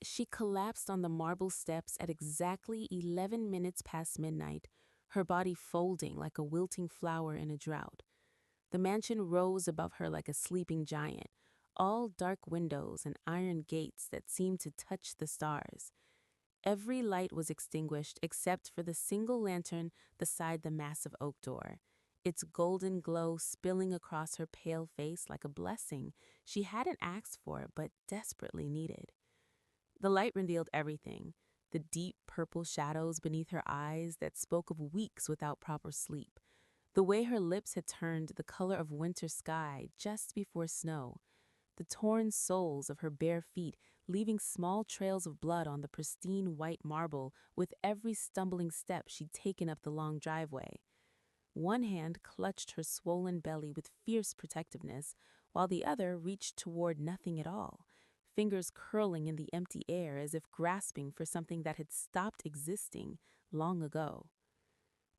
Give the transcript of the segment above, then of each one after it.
She collapsed on the marble steps at exactly 11 minutes past midnight, her body folding like a wilting flower in a drought. The mansion rose above her like a sleeping giant, all dark windows and iron gates that seemed to touch the stars. Every light was extinguished except for the single lantern beside the massive oak door, its golden glow spilling across her pale face like a blessing she hadn't asked for but desperately needed. The light revealed everything, the deep purple shadows beneath her eyes that spoke of weeks without proper sleep, the way her lips had turned the color of winter sky just before snow, the torn soles of her bare feet leaving small trails of blood on the pristine white marble with every stumbling step she'd taken up the long driveway. One hand clutched her swollen belly with fierce protectiveness, while the other reached toward nothing at all, fingers curling in the empty air as if grasping for something that had stopped existing long ago.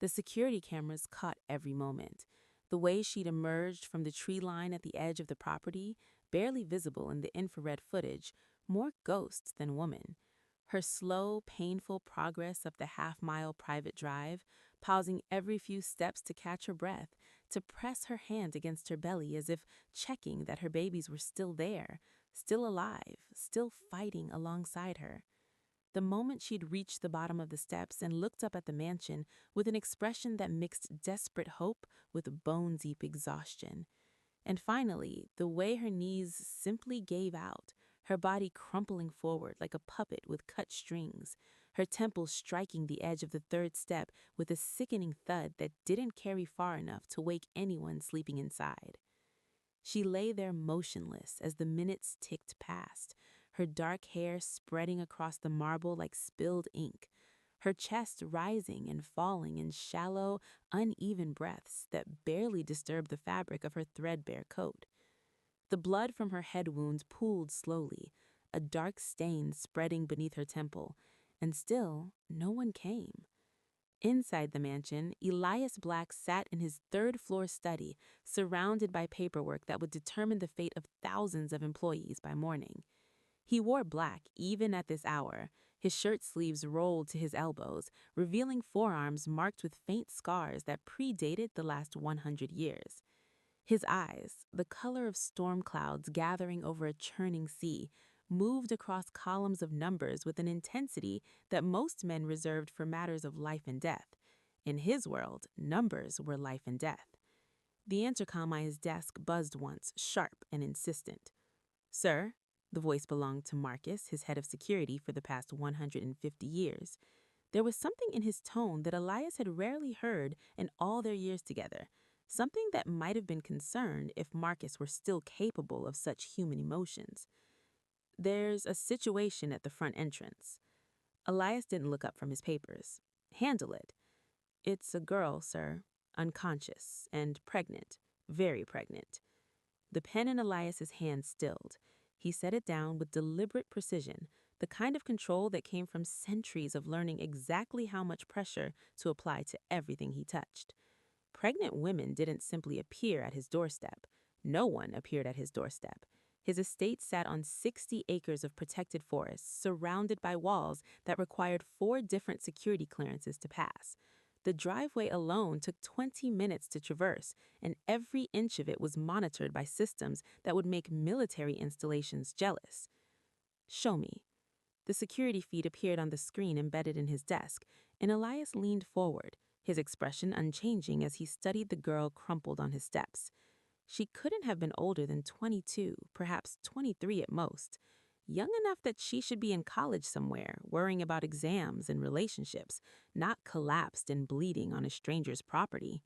The security cameras caught every moment. The way she'd emerged from the tree line at the edge of the property, barely visible in the infrared footage, more ghost than woman. Her slow, painful progress up the half-mile private drive, pausing every few steps to catch her breath, to press her hand against her belly as if checking that her babies were still there, still alive, still fighting alongside her. The moment she'd reached the bottom of the steps and looked up at the mansion with an expression that mixed desperate hope with bone-deep exhaustion. And finally, the way her knees simply gave out, her body crumpling forward like a puppet with cut strings, her temples striking the edge of the third step with a sickening thud that didn't carry far enough to wake anyone sleeping inside. She lay there motionless as the minutes ticked past, her dark hair spreading across the marble like spilled ink, her chest rising and falling in shallow, uneven breaths that barely disturbed the fabric of her threadbare coat. The blood from her head wounds pooled slowly, a dark stain spreading beneath her temple, and still no one came. Inside the mansion, Elias Black sat in his third-floor study, surrounded by paperwork that would determine the fate of thousands of employees by morning. He wore black even at this hour, his shirt sleeves rolled to his elbows, revealing forearms marked with faint scars that predated the last 100 years. His eyes, the color of storm clouds gathering over a churning sea, moved across columns of numbers with an intensity that most men reserved for matters of life and death. In his world, numbers were life and death. The intercom on his desk buzzed once, sharp and insistent. "Sir," the voice belonged to Marcus, his head of security for the past 150 years. There was something in his tone that Elias had rarely heard in all their years together, something that might have been concerned if Marcus were still capable of such human emotions. "There's a situation at the front entrance." Elias didn't look up from his papers. "Handle it." "It's a girl, sir, unconscious and pregnant, very pregnant." The pen in Elias's hand stilled. He set it down with deliberate precision, the kind of control that came from centuries of learning exactly how much pressure to apply to everything he touched. Pregnant women didn't simply appear at his doorstep. No one appeared at his doorstep. His estate sat on 60 acres of protected forests, surrounded by walls that required 4 different security clearances to pass. The driveway alone took 20 minutes to traverse, and every inch of it was monitored by systems that would make military installations jealous. "Show me." The security feed appeared on the screen embedded in his desk, and Elias leaned forward, his expression unchanging as he studied the girl crumpled on his steps. She couldn't have been older than 22, perhaps 23 at most. Young enough that she should be in college somewhere, worrying about exams and relationships, not collapsed and bleeding on a stranger's property.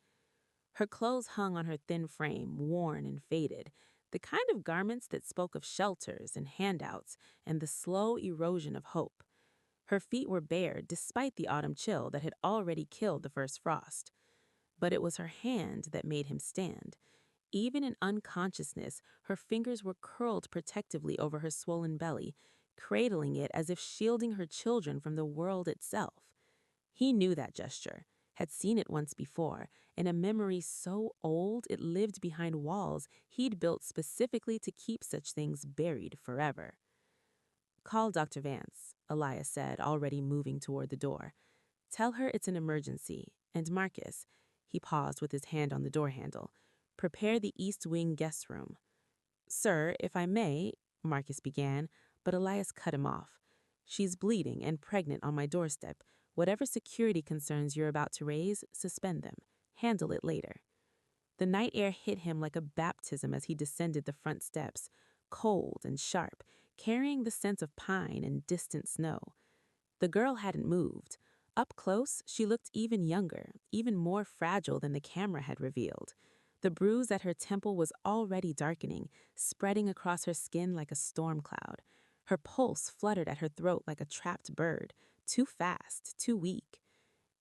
Her clothes hung on her thin frame, worn and faded, the kind of garments that spoke of shelters and handouts and the slow erosion of hope. Her feet were bare despite the autumn chill that had already killed the first frost. But it was her hand that made him stand. Even in unconsciousness, her fingers were curled protectively over her swollen belly, cradling it as if shielding her children from the world itself. He knew that gesture, had seen it once before, in a memory so old it lived behind walls he'd built specifically to keep such things buried forever. Call Dr. Vance, Elias said, already moving toward the door. Tell her it's an emergency. And Marcus, he paused with his hand on the door handle, prepare the East Wing guest room. Sir, if I may, Marcus began, but Elias cut him off. She's bleeding and pregnant on my doorstep. Whatever security concerns you're about to raise, suspend them. Handle it later. The night air hit him like a baptism as he descended the front steps, cold and sharp, carrying the scent of pine and distant snow. The girl hadn't moved. Up close, she looked even younger, even more fragile than the camera had revealed. The bruise at her temple was already darkening, spreading across her skin like a storm cloud. Her pulse fluttered at her throat like a trapped bird, too fast, too weak.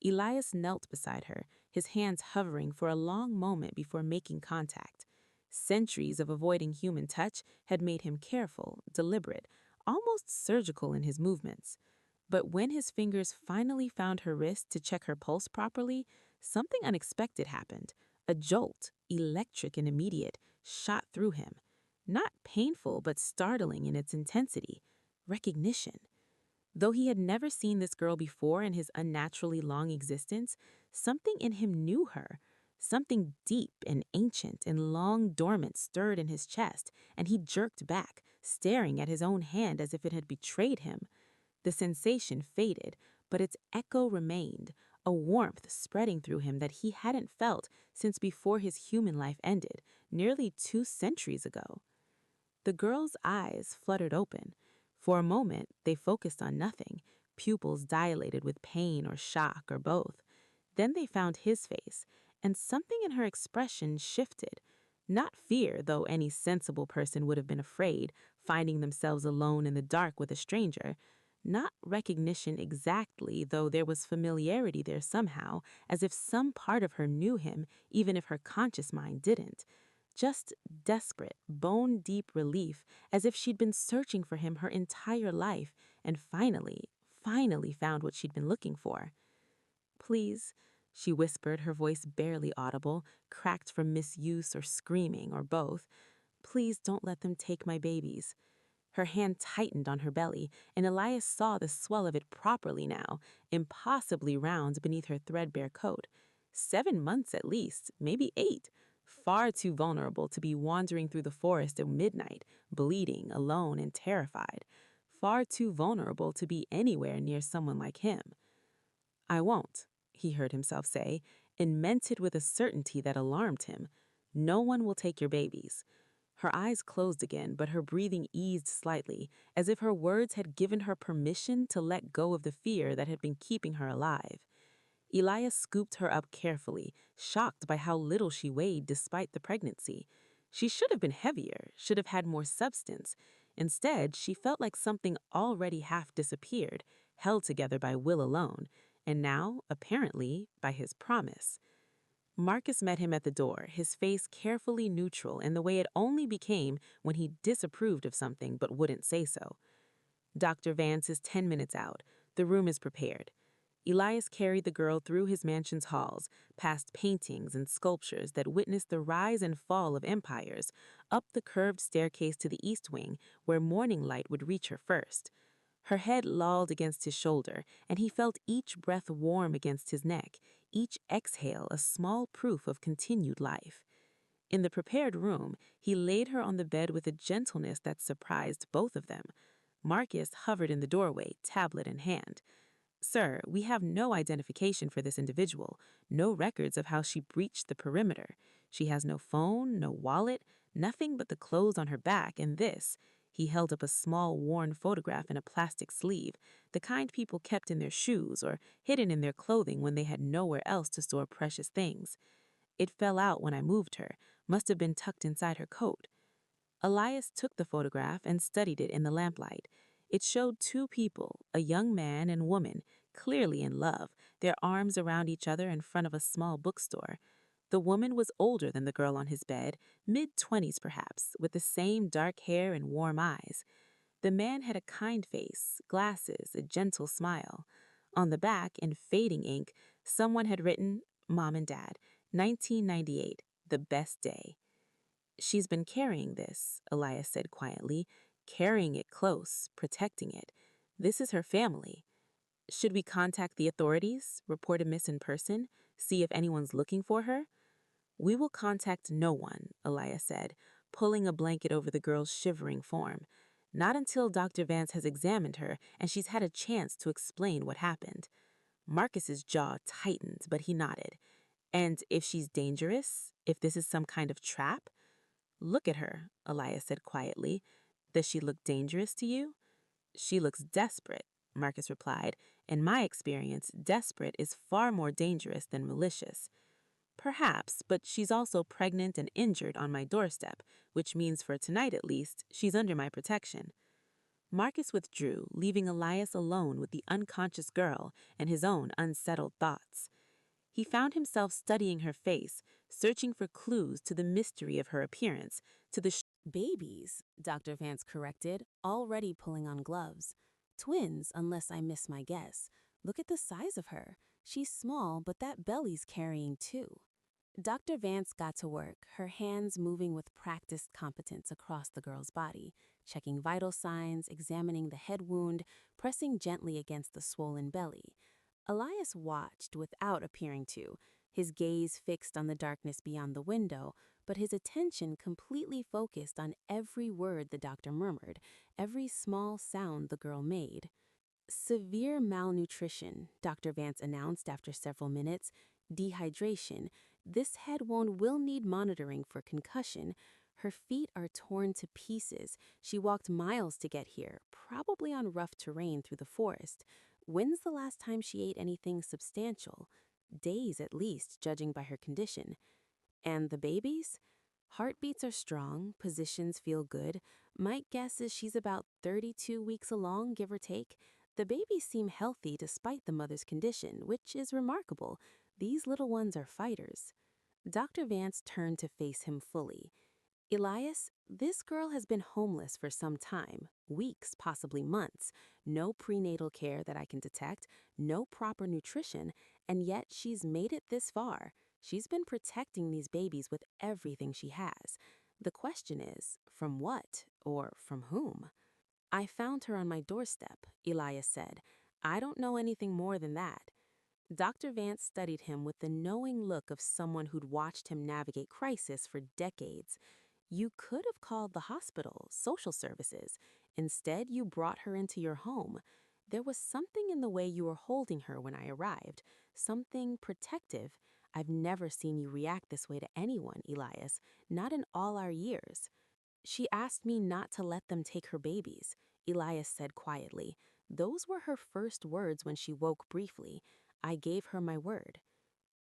Elias knelt beside her, his hands hovering for a long moment before making contact. Centuries of avoiding human touch had made him careful, deliberate, almost surgical in his movements. But when his fingers finally found her wrist to check her pulse properly, something unexpected happened. A jolt, electric and immediate, shot through him. Not painful, but startling in its intensity. Recognition. Though he had never seen this girl before in his unnaturally long existence, something in him knew her. Something deep and ancient and long dormant stirred in his chest, and he jerked back, staring at his own hand as if it had betrayed him. The sensation faded, but its echo remained, a warmth spreading through him that he hadn't felt since before his human life ended, nearly 2 centuries ago. The girl's eyes fluttered open. For a moment, they focused on nothing, pupils dilated with pain or shock or both. Then they found his face, and something in her expression shifted. Not fear, though any sensible person would have been afraid, finding themselves alone in the dark with a stranger. Not recognition exactly, though there was familiarity there somehow, as if some part of her knew him, even if her conscious mind didn't. Just desperate, bone-deep relief, as if she'd been searching for him her entire life and finally found what she'd been looking for. Please, she whispered, her voice barely audible, cracked from misuse or screaming or both. Please don't let them take my babies. Her hand tightened on her belly, and Elias saw the swell of it properly now, impossibly round beneath her threadbare coat. 7 months at least, maybe 8. Far too vulnerable to be wandering through the forest at midnight, bleeding, alone, and terrified. Far too vulnerable to be anywhere near someone like him. I won't, he heard himself say, and meant it with a certainty that alarmed him. No one will take your babies. Her eyes closed again, but her breathing eased slightly, as if her words had given her permission to let go of the fear that had been keeping her alive. Elias scooped her up carefully, shocked by how little she weighed despite the pregnancy. She should have been heavier, should have had more substance. Instead, she felt like something already half disappeared, held together by will alone, and now, apparently, by his promise. Marcus met him at the door, his face carefully neutral in the way it only became when he disapproved of something but wouldn't say so. Dr. Vance is 10 minutes out. The room is prepared. Elias carried the girl through his mansion's halls, past paintings and sculptures that witnessed the rise and fall of empires, up the curved staircase to the east wing, where morning light would reach her first. Her head lolled against his shoulder, and he felt each breath warm against his neck, each exhale a small proof of continued life. In the prepared room, he laid her on the bed with a gentleness that surprised both of them. Marcus hovered in the doorway, tablet in hand. Sir, we have no identification for this individual, no records of how she breached the perimeter. She has no phone, no wallet, nothing but the clothes on her back and this. He held up a small, worn photograph in a plastic sleeve, the kind people kept in their shoes or hidden in their clothing when they had nowhere else to store precious things. It fell out when I moved her, must have been tucked inside her coat. Elias took the photograph and studied it in the lamplight. It showed 2 people, a young man and woman, clearly in love, their arms around each other in front of a small bookstore. The woman was older than the girl on his bed, mid-20s perhaps, with the same dark hair and warm eyes. The man had a kind face, glasses, a gentle smile. On the back, in fading ink, someone had written, Mom and Dad, 1998, the best day. She's been carrying this, Elias said quietly, carrying it close, protecting it. This is her family. Should we contact the authorities, report a missing person, see if anyone's looking for her? We will contact no one, Elias said, pulling a blanket over the girl's shivering form. Not until Dr. Vance has examined her and she's had a chance to explain what happened. Marcus's jaw tightened, but he nodded. And if she's dangerous, if this is some kind of trap? Look at her, Elias said quietly. Does she look dangerous to you? She looks desperate, Marcus replied. In my experience, desperate is far more dangerous than malicious. Perhaps, but she's also pregnant and injured on my doorstep, which means for tonight at least, she's under my protection. Marcus withdrew, leaving Elias alone with the unconscious girl and his own unsettled thoughts. He found himself studying her face, searching for clues to the mystery of her appearance, to the babies, Dr. Vance corrected, already pulling on gloves. Twins, unless I miss my guess. Look at the size of her. She's small, but that belly's carrying too. Dr. Vance got to work, her hands moving with practiced competence across the girl's body, checking vital signs, examining the head wound, pressing gently against the swollen belly. Elias watched without appearing to, his gaze fixed on the darkness beyond the window, but his attention completely focused on every word the doctor murmured, every small sound the girl made. Severe malnutrition, Dr. Vance announced after several minutes. Dehydration. This head wound will need monitoring for concussion. Her feet are torn to pieces. She walked miles to get here, probably on rough terrain through the forest. When's the last time she ate anything substantial? Days at least, judging by her condition. And the babies? Heartbeats are strong, positions feel good. My guess is she's about 32 weeks along, give or take. The babies seem healthy despite the mother's condition, which is remarkable. These little ones are fighters. Dr. Vance turned to face him fully. Elias, this girl has been homeless for some time, weeks, possibly months. No prenatal care that I can detect, no proper nutrition, and yet she's made it this far. She's been protecting these babies with everything she has. The question is, from what or from whom? I found her on my doorstep, Elias said. I don't know anything more than that. Dr. Vance studied him with the knowing look of someone who'd watched him navigate crisis for decades. You could have called the hospital, social services. Instead, you brought her into your home. There was something in the way you were holding her when I arrived, something protective. I've never seen you react this way to anyone, Elias, not in all our years. She asked me not to let them take her babies, Elias said quietly. Those were her first words when she woke briefly. I gave her my word.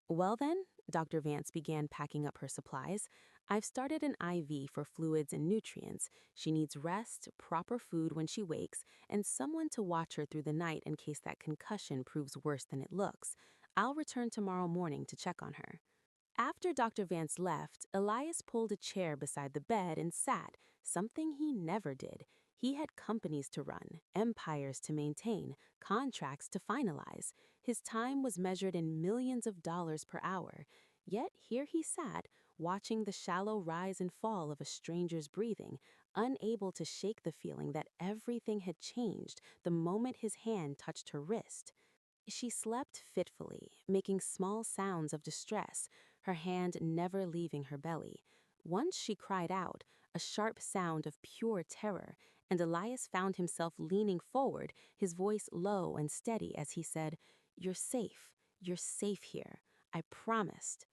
Well then, Dr. Vance began packing up her supplies. I've started an IV for fluids and nutrients. She needs rest, proper food when she wakes, and someone to watch her through the night in case that concussion proves worse than it looks. I'll return tomorrow morning to check on her. After Dr. Vance left, Elias pulled a chair beside the bed and sat, something he never did. He had companies to run, empires to maintain, contracts to finalize. His time was measured in millions of dollars per hour. Yet here he sat, watching the shallow rise and fall of a stranger's breathing, unable to shake the feeling that everything had changed the moment his hand touched her wrist. She slept fitfully, making small sounds of distress, her hand never leaving her belly. Once she cried out, a sharp sound of pure terror, and Elias found himself leaning forward, his voice low and steady as he said, "You're safe. You're safe here. I promised."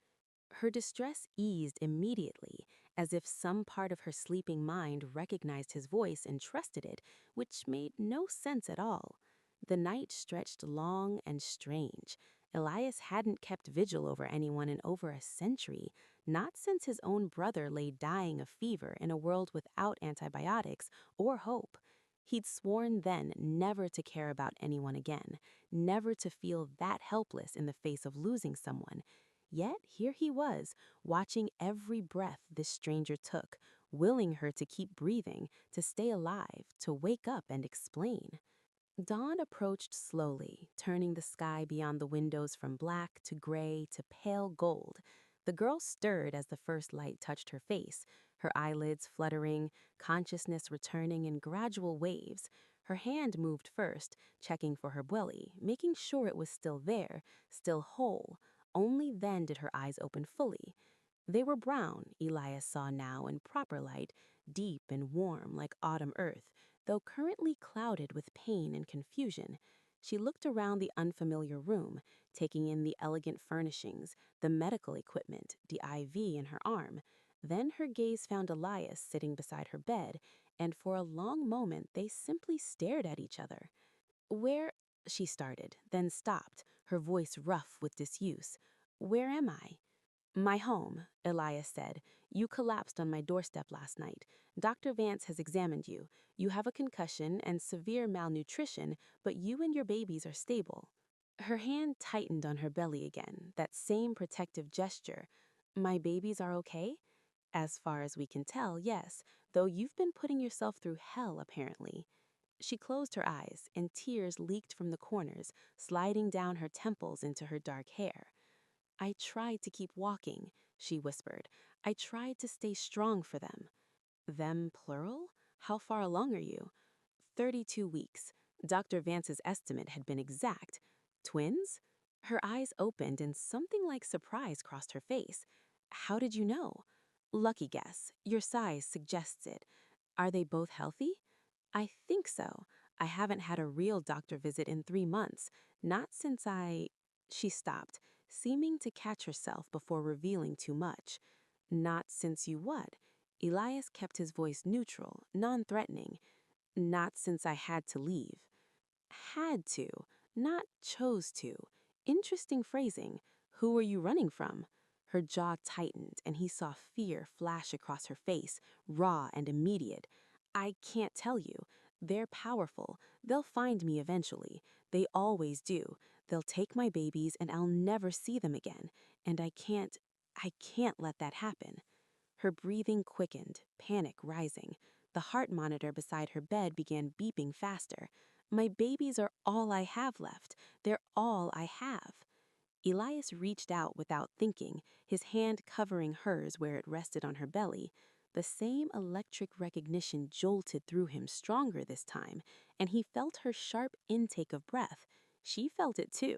Her distress eased immediately, as if some part of her sleeping mind recognized his voice and trusted it, which made no sense at all. The night stretched long and strange. Elias hadn't kept vigil over anyone in over a century, not since his own brother lay dying of fever in a world without antibiotics or hope. He'd sworn then never to care about anyone again, never to feel that helpless in the face of losing someone. Yet here he was, watching every breath this stranger took, willing her to keep breathing, to stay alive, to wake up and explain. Dawn approached slowly, turning the sky beyond the windows from black to gray to pale gold. The girl stirred as the first light touched her face, her eyelids fluttering, consciousness returning in gradual waves. Her hand moved first, checking for her belly, making sure it was still there, still whole. Only then did her eyes open fully. They were brown, Elias saw now in proper light, deep and warm like autumn earth, though currently clouded with pain and confusion. She looked around the unfamiliar room, taking in the elegant furnishings, the medical equipment, the IV in her arm. Then her gaze found Elias sitting beside her bed, and for a long moment they simply stared at each other. Where, she started, then stopped, her voice rough with disuse. Where am I? My home, Elias said. You collapsed on my doorstep last night. Dr. Vance has examined you. You have a concussion and severe malnutrition, but you and your babies are stable. Her hand tightened on her belly again, that same protective gesture. My babies are okay? As far as we can tell, yes, though you've been putting yourself through hell, apparently. She closed her eyes, and tears leaked from the corners, sliding down her temples into her dark hair. I tried to keep walking, she whispered. I tried to stay strong for them. Them plural? How far along are you? 32 weeks. Dr. Vance's estimate had been exact. Twins? Her eyes opened and something like surprise crossed her face. How did you know? Lucky guess. Your size suggests it. Are they both healthy? I think so. I haven't had a real doctor visit in 3 months. Not since I... She stopped, seeming to catch herself before revealing too much. Not since you what? Elias kept his voice neutral, non-threatening. Not since I had to leave. Had to, not chose to. Interesting phrasing. Who were you running from? Her jaw tightened, and he saw fear flash across her face, raw and immediate. I can't tell you. They're powerful. They'll find me eventually. They always do. They'll take my babies, and I'll never see them again. And I can't let that happen. Her breathing quickened, panic rising. The heart monitor beside her bed began beeping faster. My babies are all I have left. They're all I have. Elias reached out without thinking, his hand covering hers where it rested on her belly. The same electric recognition jolted through him stronger this time, and he felt her sharp intake of breath. She felt it too.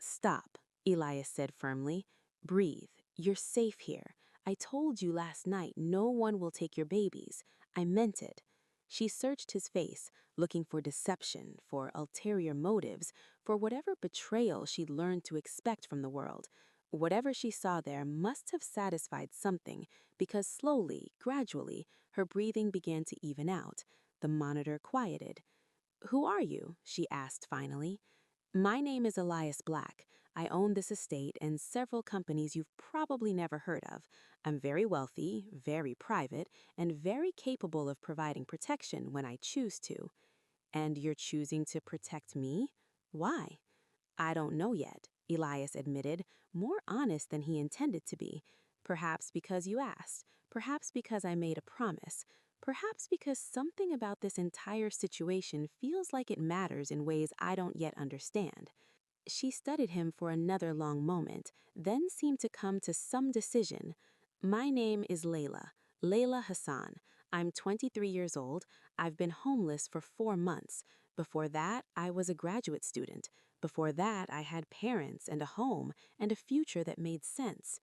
Stop, Elias said firmly. Breathe. You're safe here. I told you last night no one will take your babies. I meant it. She searched his face, looking for deception, for ulterior motives, for whatever betrayal she'd learned to expect from the world. Whatever she saw there must have satisfied something, because slowly, gradually, her breathing began to even out. The monitor quieted. Who are you? She asked finally. My name is Elias Black. I own this estate and several companies you've probably never heard of. I'm very wealthy, very private, and very capable of providing protection when I choose to. And you're choosing to protect me? Why? I don't know yet, Elias admitted, more honest than he intended to be. Perhaps because you asked, perhaps because I made a promise, perhaps because something about this entire situation feels like it matters in ways I don't yet understand. She studied him for another long moment, then seemed to come to some decision. My name is Layla Hassan. I'm 23 years old. I've been homeless for 4 months. Before that, I was a graduate student. Before that, I had parents and a home and a future that made sense.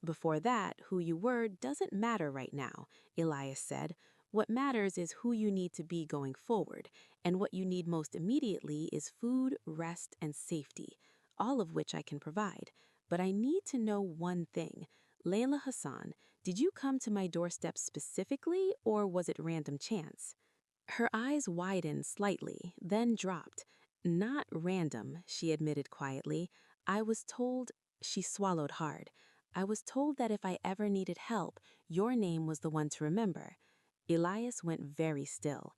Before that, who you were doesn't matter right now, Elias said. What matters is who you need to be going forward, and what you need most immediately is food, rest, and safety, all of which I can provide. But I need to know one thing. Layla Hassan, did you come to my doorstep specifically, or was it random chance? Her eyes widened slightly, then dropped. Not random, she admitted quietly. I was told, she swallowed hard. I was told that if I ever needed help, your name was the one to remember. Elias went very still.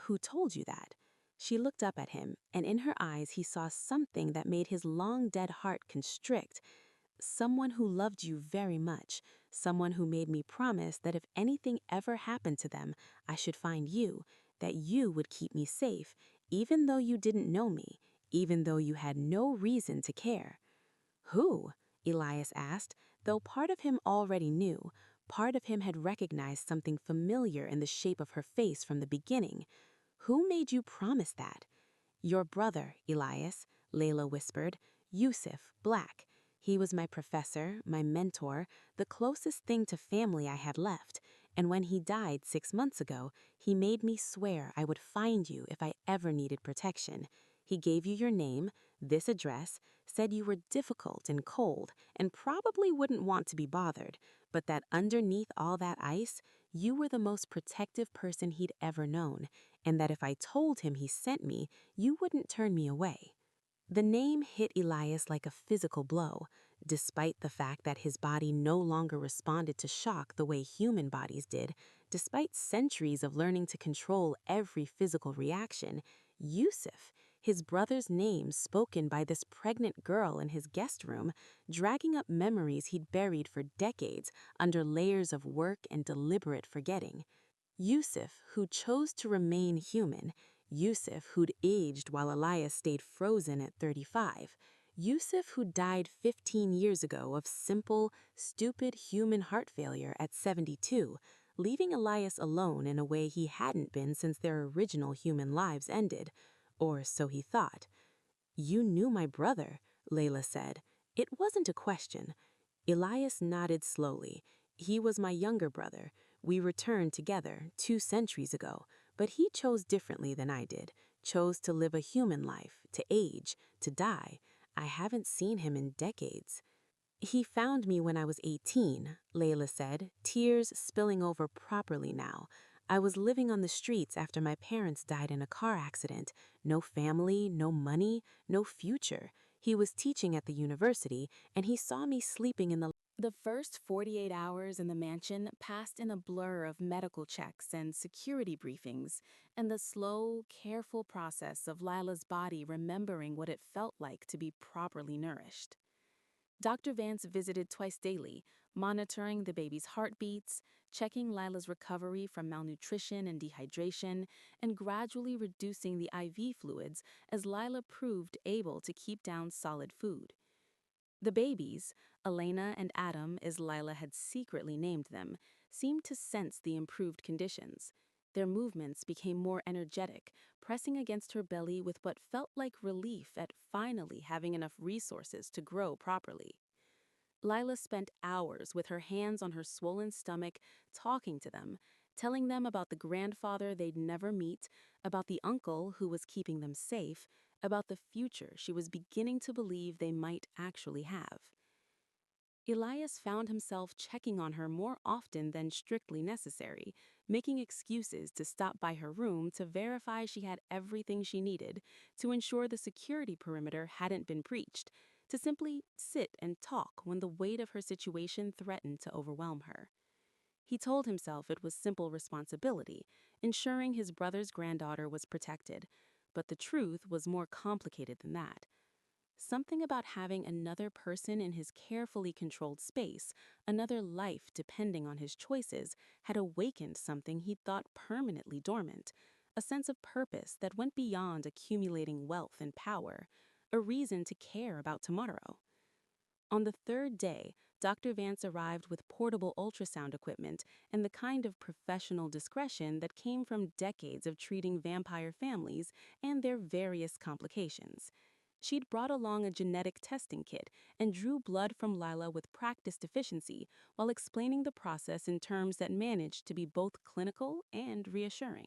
Who told you that? She looked up at him, and in her eyes he saw something that made his long-dead heart constrict. Someone who loved you very much, someone who made me promise that if anything ever happened to them, I should find you, that you would keep me safe, even though you didn't know me, even though you had no reason to care. Who? Elias asked, though part of him already knew. Part of him had recognized something familiar in the shape of her face from the beginning. Who made you promise that? Your brother, Elias, Layla whispered. Yusuf, Black. He was my professor, my mentor, the closest thing to family I had left. And when he died 6 months ago, he made me swear I would find you if I ever needed protection. He gave you your name, this address, said you were difficult and cold and probably wouldn't want to be bothered, but that underneath all that ice, you were the most protective person he'd ever known, and that if I told him he sent me, you wouldn't turn me away. The name hit Elias like a physical blow, despite the fact that his body no longer responded to shock the way human bodies did. Despite centuries of learning to control every physical reaction, Yusuf, his brother's name spoken by this pregnant girl in his guest room, dragging up memories he'd buried for decades under layers of work and deliberate forgetting. Yusuf, who chose to remain human, Yusuf, who'd aged while Elias stayed frozen at 35, Yusuf, who died 15 years ago of simple, stupid human heart failure at 72, leaving Elias alone in a way he hadn't been since their original human lives ended. Or so he thought. You knew my brother, Layla said. It wasn't a question. Elias nodded slowly. He was my younger brother. We returned together 2 centuries ago, but he chose differently than I did, chose to live a human life, to age, to die. I haven't seen him in decades. He found me when I was 18, Layla said, tears spilling over properly now. I was living on the streets after my parents died in a car accident. No family, no money, no future. He was teaching at the university, and he saw me sleeping in the first 48 hours in the mansion passed in a blur of medical checks and security briefings, and the slow, careful process of Lila's body remembering what it felt like to be properly nourished. Dr. Vance visited twice daily, monitoring the baby's heartbeats, checking Lila's recovery from malnutrition and dehydration, and gradually reducing the IV fluids as Lila proved able to keep down solid food. The babies, Elena and Adam, as Lila had secretly named them, seemed to sense the improved conditions. Their movements became more energetic, pressing against her belly with what felt like relief at finally having enough resources to grow properly. Lila spent hours with her hands on her swollen stomach, talking to them, telling them about the grandfather they'd never meet, about the uncle who was keeping them safe, about the future she was beginning to believe they might actually have. Elias found himself checking on her more often than strictly necessary, making excuses to stop by her room to verify she had everything she needed, to ensure the security perimeter hadn't been breached, to simply sit and talk when the weight of her situation threatened to overwhelm her. He told himself it was simple responsibility, ensuring his brother's granddaughter was protected, but the truth was more complicated than that. Something about having another person in his carefully controlled space, another life depending on his choices, had awakened something he thought permanently dormant, a sense of purpose that went beyond accumulating wealth and power, a reason to care about tomorrow. On the third day, Dr. Vance arrived with portable ultrasound equipment and the kind of professional discretion that came from decades of treating vampire families and their various complications. She'd brought along a genetic testing kit and drew blood from Lila with practiced efficiency while explaining the process in terms that managed to be both clinical and reassuring.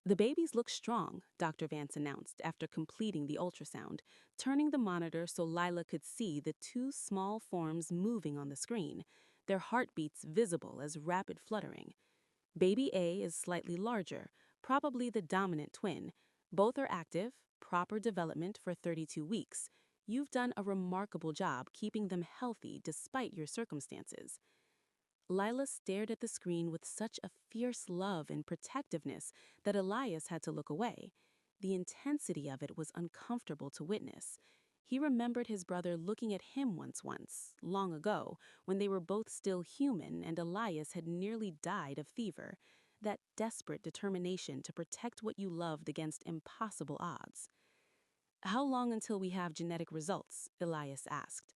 The babies look strong, Dr. Vance announced after completing the ultrasound, turning the monitor so Lila could see the two small forms moving on the screen, their heartbeats visible as rapid fluttering. Baby A is slightly larger, probably the dominant twin. Both are active, proper development for 32 weeks. You've done a remarkable job keeping them healthy despite your circumstances. Lila stared at the screen with such a fierce love and protectiveness that Elias had to look away. The intensity of it was uncomfortable to witness. He remembered his brother looking at him once, long ago, when they were both still human and Elias had nearly died of fever. That desperate determination to protect what you loved against impossible odds. How long until we have genetic results? Elias asked.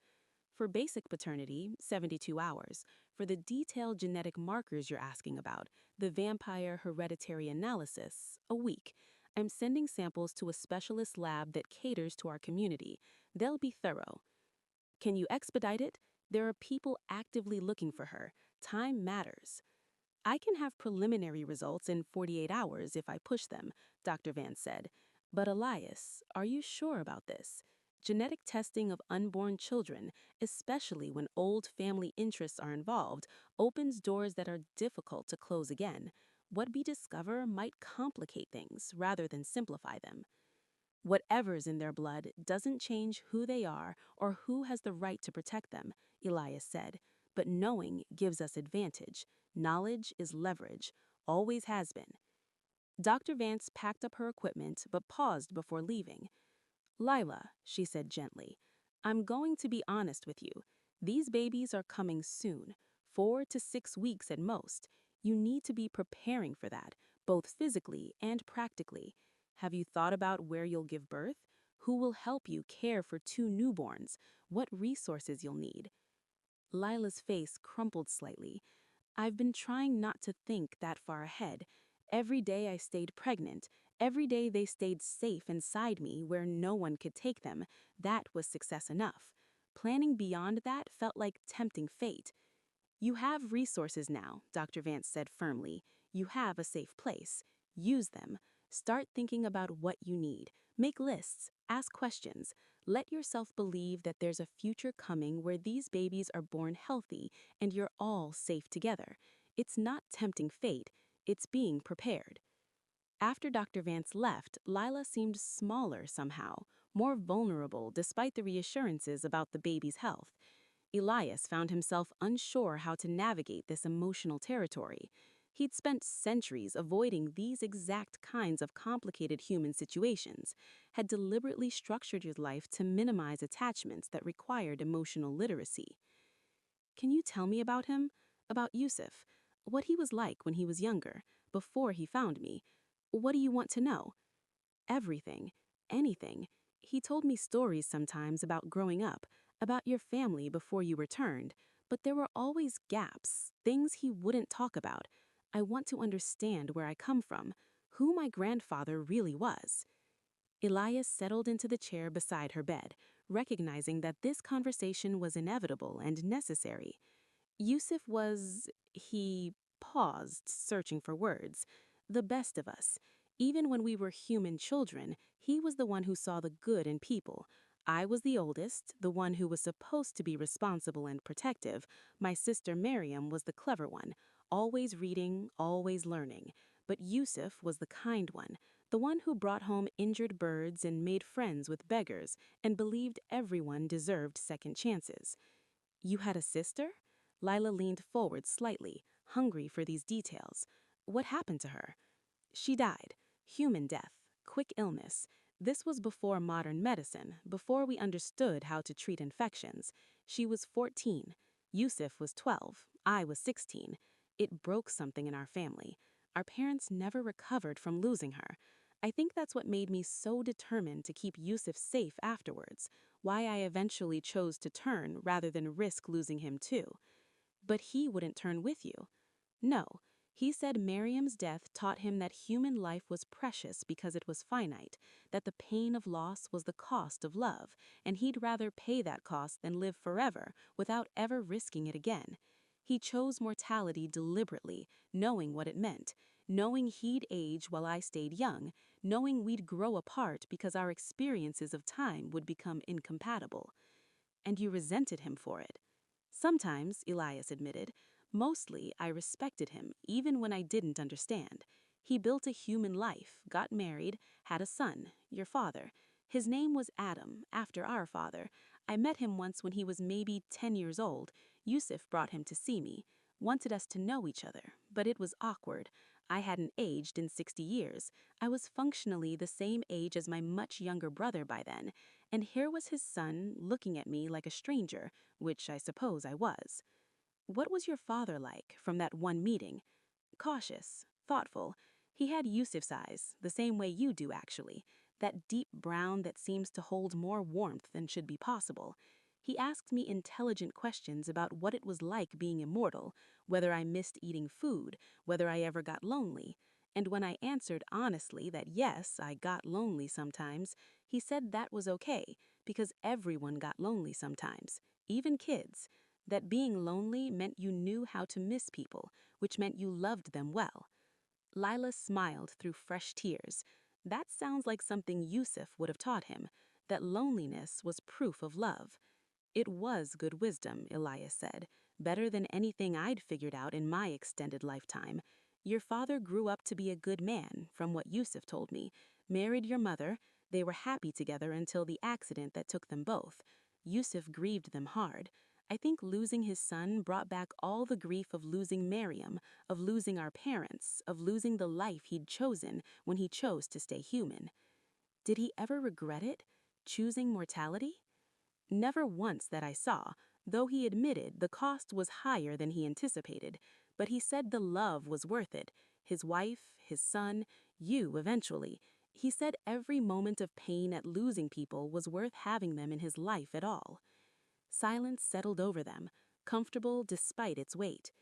For basic paternity, 72 hours. For the detailed genetic markers you're asking about, the vampire hereditary analysis, a week. I'm sending samples to a specialist lab that caters to our community. They'll be thorough. Can you expedite it? There are people actively looking for her. Time matters. I can have preliminary results in 48 hours if I push them, Dr. Vance said. But Elias, are you sure about this? Genetic testing of unborn children, especially when old family interests are involved, opens doors that are difficult to close again. What we discover might complicate things rather than simplify them. Whatever's in their blood doesn't change who they are or who has the right to protect them, Elias said. But knowing gives us advantage. Knowledge is leverage, always has been. Dr. Vance packed up her equipment but paused before leaving. Lila, she said gently, I'm going to be honest with you. These babies are coming soon, 4 to 6 weeks at most. You need to be preparing for that, both physically and practically. Have you thought about where you'll give birth? Who will help you care for 2 newborns? What resources you'll need? Lila's face crumpled slightly. I've been trying not to think that far ahead. Every day I stayed pregnant. Every day they stayed safe inside me where no one could take them. That was success enough. Planning beyond that felt like tempting fate. You have resources now, Dr. Vance said firmly. You have a safe place. Use them. Start thinking about what you need. Make lists. Ask questions. Let yourself believe that there's a future coming where these babies are born healthy and you're all safe together. It's not tempting fate. It's being prepared. After Dr. Vance left, Lila seemed smaller somehow, more vulnerable despite the reassurances about the baby's health. Elias found himself unsure how to navigate this emotional territory. He'd spent centuries avoiding these exact kinds of complicated human situations, had deliberately structured his life to minimize attachments that required emotional literacy. Can you tell me about him? About Yusuf? What he was like when he was younger, before he found me? What do you want to know? Everything. Anything. He told me stories sometimes about growing up, about your family before you returned, but there were always gaps, things he wouldn't talk about. I want to understand where I come from, who my grandfather really was. Elias settled into the chair beside her bed, recognizing that this conversation was inevitable and necessary. Yusuf was, he paused, searching for words, the best of us. Even when we were human children, he was the one who saw the good in people. I was the oldest, the one who was supposed to be responsible and protective. My sister Miriam was the clever one, always reading, always learning. But Yusuf was the kind one, the one who brought home injured birds and made friends with beggars and believed everyone deserved second chances. You had a sister? Lila leaned forward slightly, hungry for these details. What happened to her? She died. Human death. Quick illness. This was before modern medicine, before we understood how to treat infections. She was 14. Yusuf was 12. I was 16. It broke something in our family. Our parents never recovered from losing her. I think that's what made me so determined to keep Yusuf safe afterwards, why I eventually chose to turn rather than risk losing him too. But he wouldn't turn with you. No, he said Miriam's death taught him that human life was precious because it was finite, that the pain of loss was the cost of love, and he'd rather pay that cost than live forever without ever risking it again. He chose mortality deliberately, knowing what it meant, knowing he'd age while I stayed young, knowing we'd grow apart because our experiences of time would become incompatible. And you resented him for it. Sometimes, Elias admitted. Mostly, I respected him, even when I didn't understand. He built a human life, got married, had a son, your father. His name was Adam, after our father. I met him once when he was maybe 10 years old. Yusuf brought him to see me. Wanted us to know each other, but it was awkward. I hadn't aged in 60 years. I was functionally the same age as my much younger brother by then. And here was his son looking at me like a stranger, which I suppose I was. What was your father like from that one meeting? Cautious, thoughtful. He had Yusuf's eyes, the same way you do actually, that deep brown that seems to hold more warmth than should be possible. He asked me intelligent questions about what it was like being immortal, whether I missed eating food, whether I ever got lonely. And when I answered honestly that yes, I got lonely sometimes, he said that was okay, because everyone got lonely sometimes, even kids. That being lonely meant you knew how to miss people, which meant you loved them well. Lila smiled through fresh tears. That sounds like something Yusuf would have taught him, that loneliness was proof of love. It was good wisdom, Elias said, better than anything I'd figured out in my extended lifetime. Your father grew up to be a good man, from what Yusuf told me, married your mother, they were happy together until the accident that took them both. Yusuf grieved them hard. I think losing his son brought back all the grief of losing Miriam, of losing our parents, of losing the life he'd chosen when he chose to stay human. Did he ever regret it, choosing mortality? Never once that I saw, though he admitted the cost was higher than he anticipated, but he said the love was worth it. His wife, his son, you eventually. He said every moment of pain at losing people was worth having them in his life at all. Silence settled over them, comfortable despite its weight.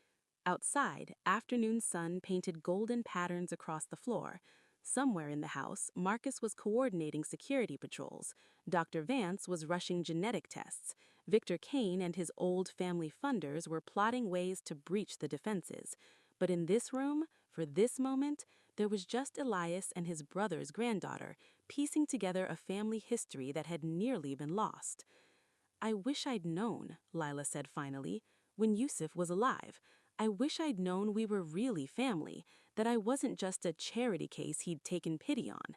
Outside, afternoon sun painted golden patterns across the floor. Somewhere in the house, Marcus was coordinating security patrols. Dr. Vance was rushing genetic tests. Victor Kane and his old family funders were plotting ways to breach the defenses. But in this room, for this moment, there was just Elias and his brother's granddaughter, piecing together a family history that had nearly been lost. I wish I'd known, Lila said finally, when Yusuf was alive. I wish I'd known we were really family, that I wasn't just a charity case he'd taken pity on.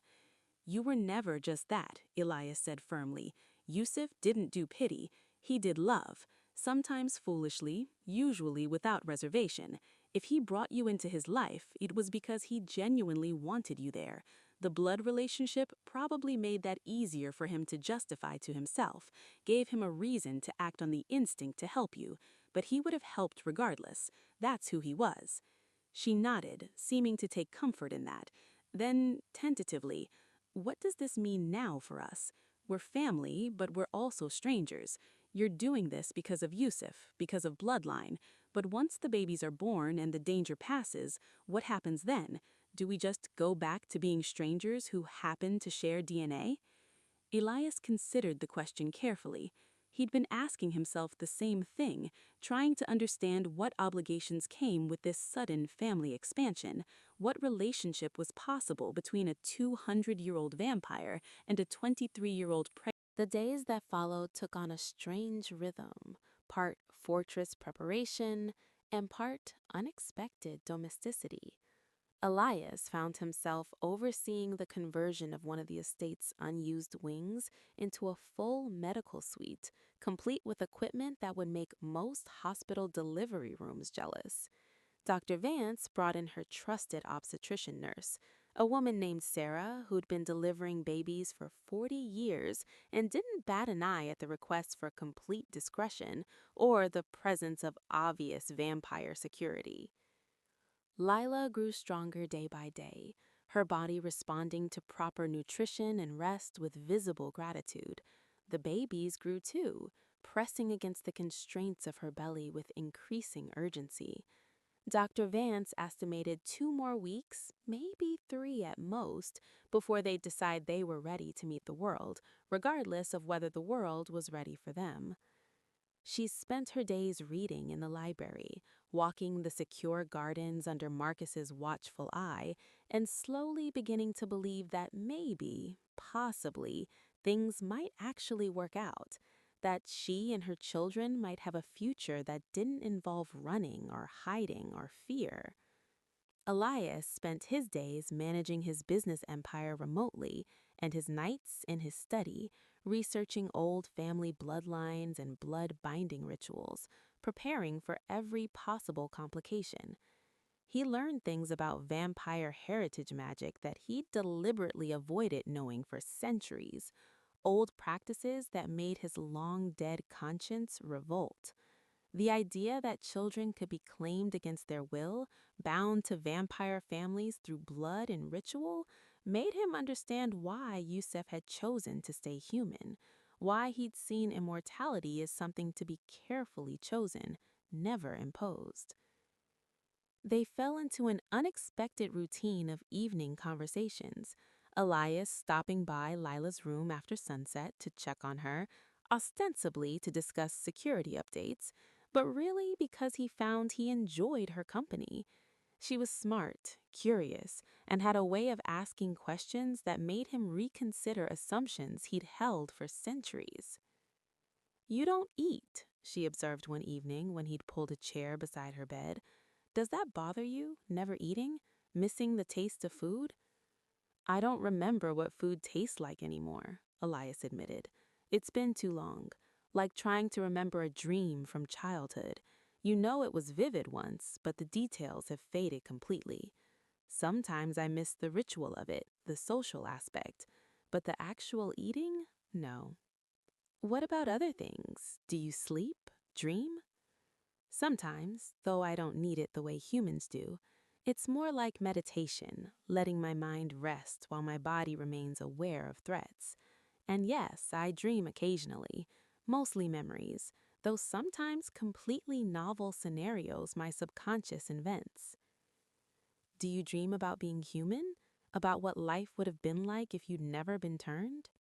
You were never just that, Elias said firmly. Yusuf didn't do pity, he did love, sometimes foolishly, usually without reservation. If he brought you into his life, it was because he genuinely wanted you there. The blood relationship probably made that easier for him to justify to himself, gave him a reason to act on the instinct to help you, but he would have helped regardless. That's who he was. She nodded, seeming to take comfort in that. Then, tentatively, what does this mean now for us? We're family, but we're also strangers. You're doing this because of Yusuf, because of bloodline. But once the babies are born and the danger passes, what happens then? Do we just go back to being strangers who happen to share DNA? Elias considered the question carefully. He'd been asking himself the same thing, trying to understand what obligations came with this sudden family expansion, what relationship was possible between a 200-year-old vampire and a 23-year-old pregnant. The days that followed took on a strange rhythm, part fortress preparation and part unexpected domesticity. Elias found himself overseeing the conversion of one of the estate's unused wings into a full medical suite, complete with equipment that would make most hospital delivery rooms jealous. Dr. Vance brought in her trusted obstetrician nurse, a woman named Sarah who'd been delivering babies for 40 years and didn't bat an eye at the request for complete discretion or the presence of obvious vampire security. Lila grew stronger day by day, her body responding to proper nutrition and rest with visible gratitude. The babies grew too, pressing against the constraints of her belly with increasing urgency. Dr. Vance estimated 2 more weeks, maybe 3 at most, before they'd decide they were ready to meet the world, regardless of whether the world was ready for them. She spent her days reading in the library, walking the secure gardens under Marcus's watchful eye, and slowly beginning to believe that maybe, possibly, things might actually work out, that she and her children might have a future that didn't involve running or hiding or fear. Elias spent his days managing his business empire remotely and his nights in his study, researching old family bloodlines and blood binding rituals, preparing for every possible complication. He learned things about vampire heritage magic that he deliberately avoided knowing for centuries, old practices that made his long-dead conscience revolt. The idea that children could be claimed against their will, bound to vampire families through blood and ritual, made him understand why Yusuf had chosen to stay human, why he'd seen immortality as something to be carefully chosen, never imposed. They fell into an unexpected routine of evening conversations, Elias stopping by Lila's room after sunset to check on her, ostensibly to discuss security updates, but really because he found he enjoyed her company. She was smart, curious, and had a way of asking questions that made him reconsider assumptions he'd held for centuries. "You don't eat," she observed one evening when he'd pulled a chair beside her bed. "Does that bother you, never eating, missing the taste of food?" "I don't remember what food tastes like anymore," Elias admitted. "It's been too long, like trying to remember a dream from childhood. You know it was vivid once, but the details have faded completely. Sometimes I miss the ritual of it, the social aspect, but the actual eating? No." "What about other things? Do you sleep? Dream?" "Sometimes, though I don't need it the way humans do. It's more like meditation, letting my mind rest while my body remains aware of threats. And yes, I dream occasionally, mostly memories, though sometimes completely novel scenarios my subconscious invents." "Do you dream about being human? About what life would have been like if you'd never been turned?"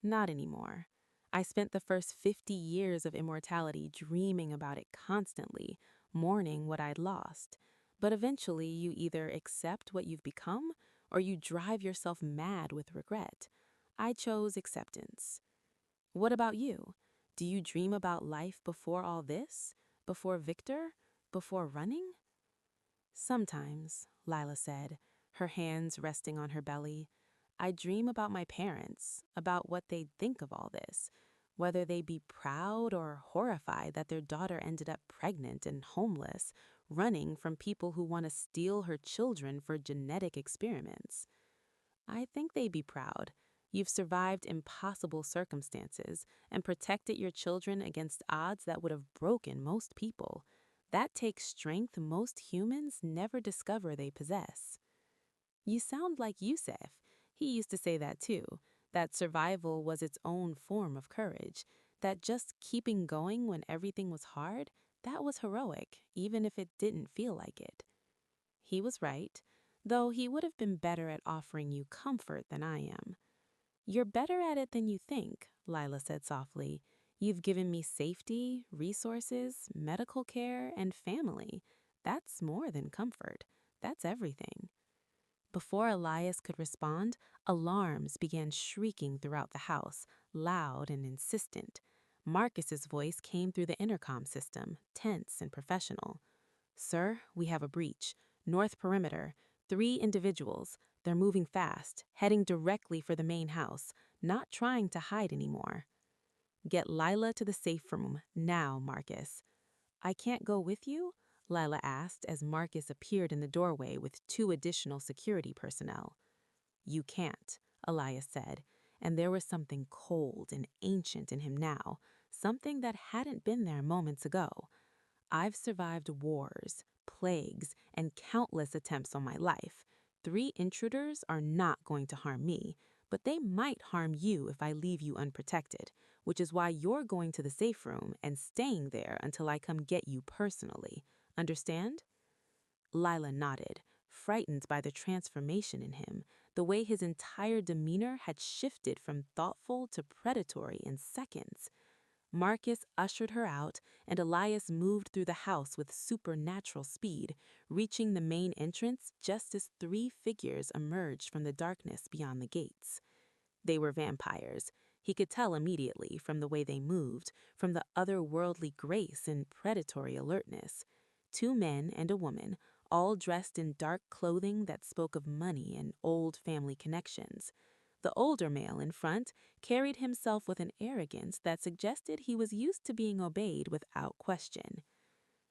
"Not anymore. I spent the first 50 years of immortality dreaming about it constantly, mourning what I'd lost. But eventually you either accept what you've become or you drive yourself mad with regret. I chose acceptance." "What about you? Do you dream about life before all this? Before Victor? Before running?" "Sometimes," Lila said, her hands resting on her belly. "I dream about my parents, about what they'd think of all this, whether they'd be proud or horrified that their daughter ended up pregnant and homeless, running from people who want to steal her children for genetic experiments. I think they'd be proud. You've survived impossible circumstances and protected your children against odds that would have broken most people. That takes strength most humans never discover they possess." "You sound like Yusef. He used to say that too, that survival was its own form of courage, that just keeping going when everything was hard, that was heroic, even if it didn't feel like it." He was right, though he would have been better at offering you comfort than I am. "You're better at it than you think," Lila said softly. "You've given me safety, resources, medical care, and family. That's more than comfort. That's everything." Before Elias could respond, alarms began shrieking throughout the house, loud and insistent. Marcus's voice came through the intercom system, tense and professional. "Sir, we have a breach. North perimeter. 3 individuals. They're moving fast, heading directly for the main house, not trying to hide anymore." "Get Lila to the safe room, now, Marcus." "I can't go with you?" Lila asked as Marcus appeared in the doorway with 2 additional security personnel. "You can't," Elias said, and there was something cold and ancient in him now, something that hadn't been there moments ago. "I've survived wars, plagues, and countless attempts on my life. 3 intruders are not going to harm me, but they might harm you if I leave you unprotected, which is why you're going to the safe room and staying there until I come get you personally. Understand?" Lila nodded, frightened by the transformation in him, the way his entire demeanor had shifted from thoughtful to predatory in seconds. Marcus ushered her out, and Elias moved through the house with supernatural speed, reaching the main entrance just as 3 figures emerged from the darkness beyond the gates. They were vampires. He could tell immediately from the way they moved, from the otherworldly grace and predatory alertness. 2 men and a woman, all dressed in dark clothing that spoke of money and old family connections. The older male in front carried himself with an arrogance that suggested he was used to being obeyed without question.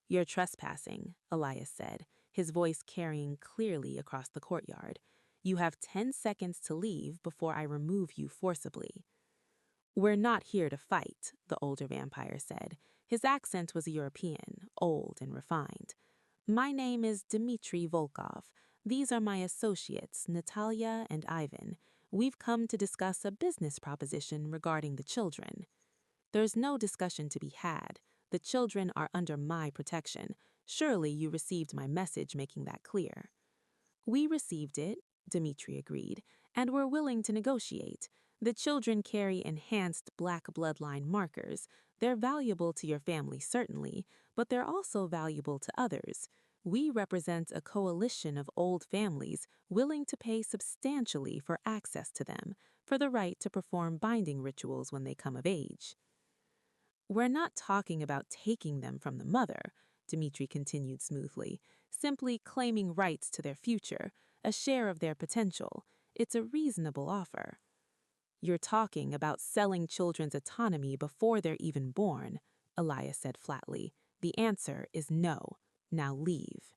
"You're trespassing," Elias said, his voice carrying clearly across the courtyard. "You have 10 seconds to leave before I remove you forcibly." "We're not here to fight," the older vampire said. His accent was European, old and refined. "My name is Dmitri Volkov. These are my associates, Natalia and Ivan. We've come to discuss a business proposition regarding the children. There's no discussion to be had. The children are under my protection. Surely you received my message making that clear. We received it, Dmitri agreed, and we're willing to negotiate. The children carry enhanced black bloodline markers. They're valuable to your family, certainly, but they're also valuable to others. We represent a coalition of old families willing to pay substantially for access to them, for the right to perform binding rituals when they come of age. We're not talking about taking them from the mother, Dmitri continued smoothly, simply claiming rights to their future, a share of their potential. It's a reasonable offer. You're talking about selling children's autonomy before they're even born, Elias said flatly. The answer is no. Now leave.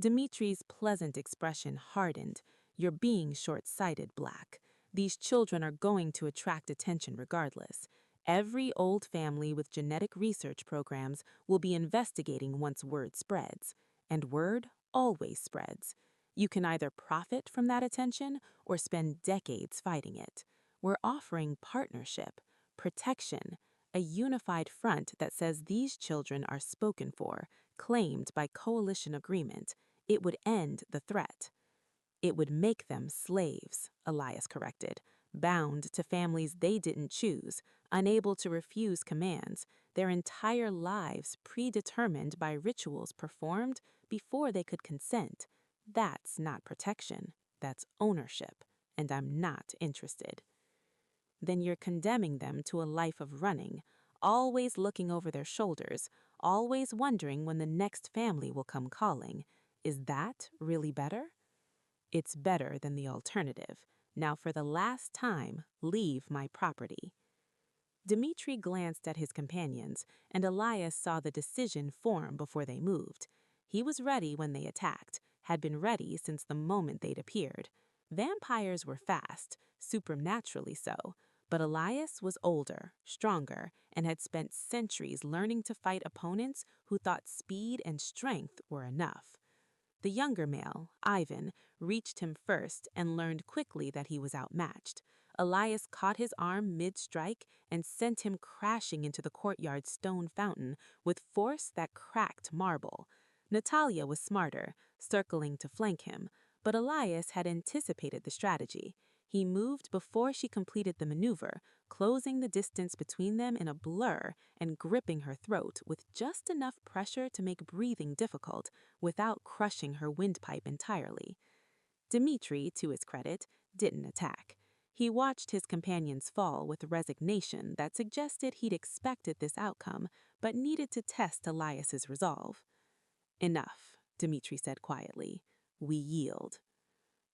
Dimitri's pleasant expression hardened. You're being short-sighted, Black. These children are going to attract attention regardless. Every old family with genetic research programs will be investigating once word spreads. And word always spreads. You can either profit from that attention or spend decades fighting it. We're offering partnership, protection, a unified front that says these children are spoken for, claimed by coalition agreement. It would end the threat. It would make them slaves, Elias corrected, bound to families they didn't choose, unable to refuse commands, their entire lives predetermined by rituals performed before they could consent. That's not protection, that's ownership, and I'm not interested. Then you're condemning them to a life of running, always looking over their shoulders, always wondering when the next family will come calling. Is that really better? It's better than the alternative. Now for the last time, leave my property. Dmitri glanced at his companions, and Elias saw the decision form before they moved. He was ready when they attacked, had been ready since the moment they'd appeared. Vampires were fast, supernaturally so, but Elias was older, stronger, and had spent centuries learning to fight opponents who thought speed and strength were enough. The younger male, Ivan, reached him first and learned quickly that he was outmatched. Elias caught his arm mid-strike and sent him crashing into the courtyard's stone fountain with force that cracked marble. Natalia was smarter, circling to flank him, but Elias had anticipated the strategy. He moved before she completed the maneuver, closing the distance between them in a blur and gripping her throat with just enough pressure to make breathing difficult without crushing her windpipe entirely. Dmitri, to his credit, didn't attack. He watched his companions fall with resignation that suggested he'd expected this outcome, but needed to test Elias's resolve. Enough, Dmitri said quietly. We yield.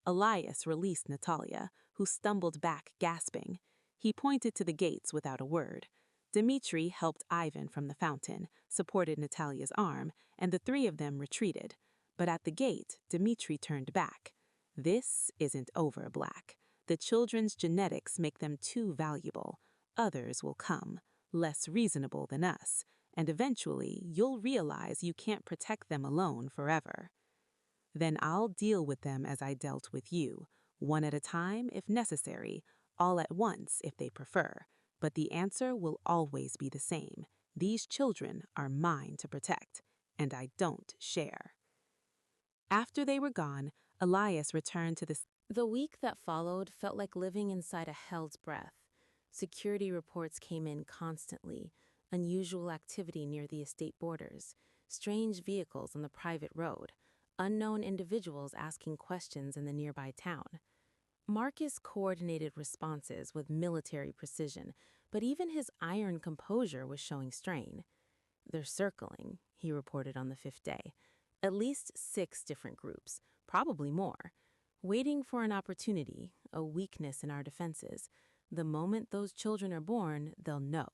Elias released Natalia, who stumbled back gasping. He pointed to the gates without a word. Dmitri helped Ivan from the fountain, supported Natalia's arm, and the three of them retreated. But at the gate, Dmitri turned back. This isn't over, Black. The children's genetics make them too valuable. Others will come, less reasonable than us, and eventually you'll realize you can't protect them alone forever. Then I'll deal with them as I dealt with you, one at a time if necessary, all at once if they prefer. But the answer will always be the same. These children are mine to protect, and I don't share. After they were gone, Elias returned to The week that followed felt like living inside a hell's breath. Security reports came in constantly, unusual activity near the estate borders, strange vehicles on the private road, unknown individuals asking questions in the nearby town. Marcus coordinated responses with military precision, but even his iron composure was showing strain. They're circling, he reported on the fifth day. At least 6 different groups, probably more. Waiting for an opportunity, a weakness in our defenses. The moment those children are born, they'll know.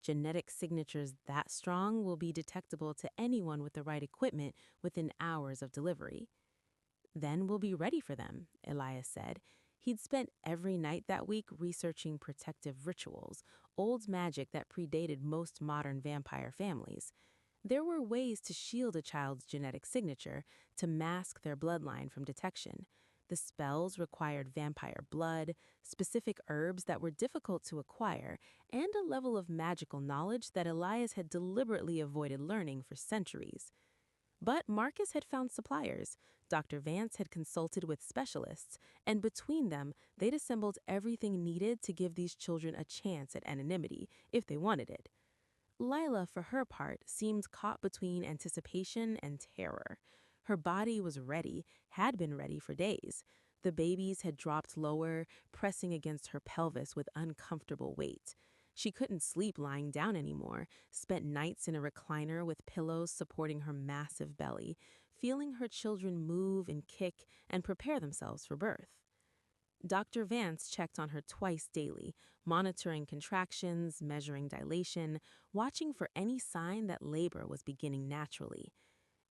Genetic signatures that strong will be detectable to anyone with the right equipment within hours of delivery. Then we'll be ready for them, Elias said. He'd spent every night that week researching protective rituals, old magic that predated most modern vampire families. There were ways to shield a child's genetic signature, to mask their bloodline from detection. The spells required vampire blood, specific herbs that were difficult to acquire, and a level of magical knowledge that Elias had deliberately avoided learning for centuries. But Marcus had found suppliers. Dr. Vance had consulted with specialists, and between them, they'd assembled everything needed to give these children a chance at anonymity, if they wanted it. Lila, for her part, seemed caught between anticipation and terror. Her body was ready, had been ready for days. The babies had dropped lower, pressing against her pelvis with uncomfortable weight. She couldn't sleep lying down anymore, spent nights in a recliner with pillows supporting her massive belly, feeling her children move and kick and prepare themselves for birth. Dr. Vance checked on her twice daily, monitoring contractions, measuring dilation, watching for any sign that labor was beginning naturally.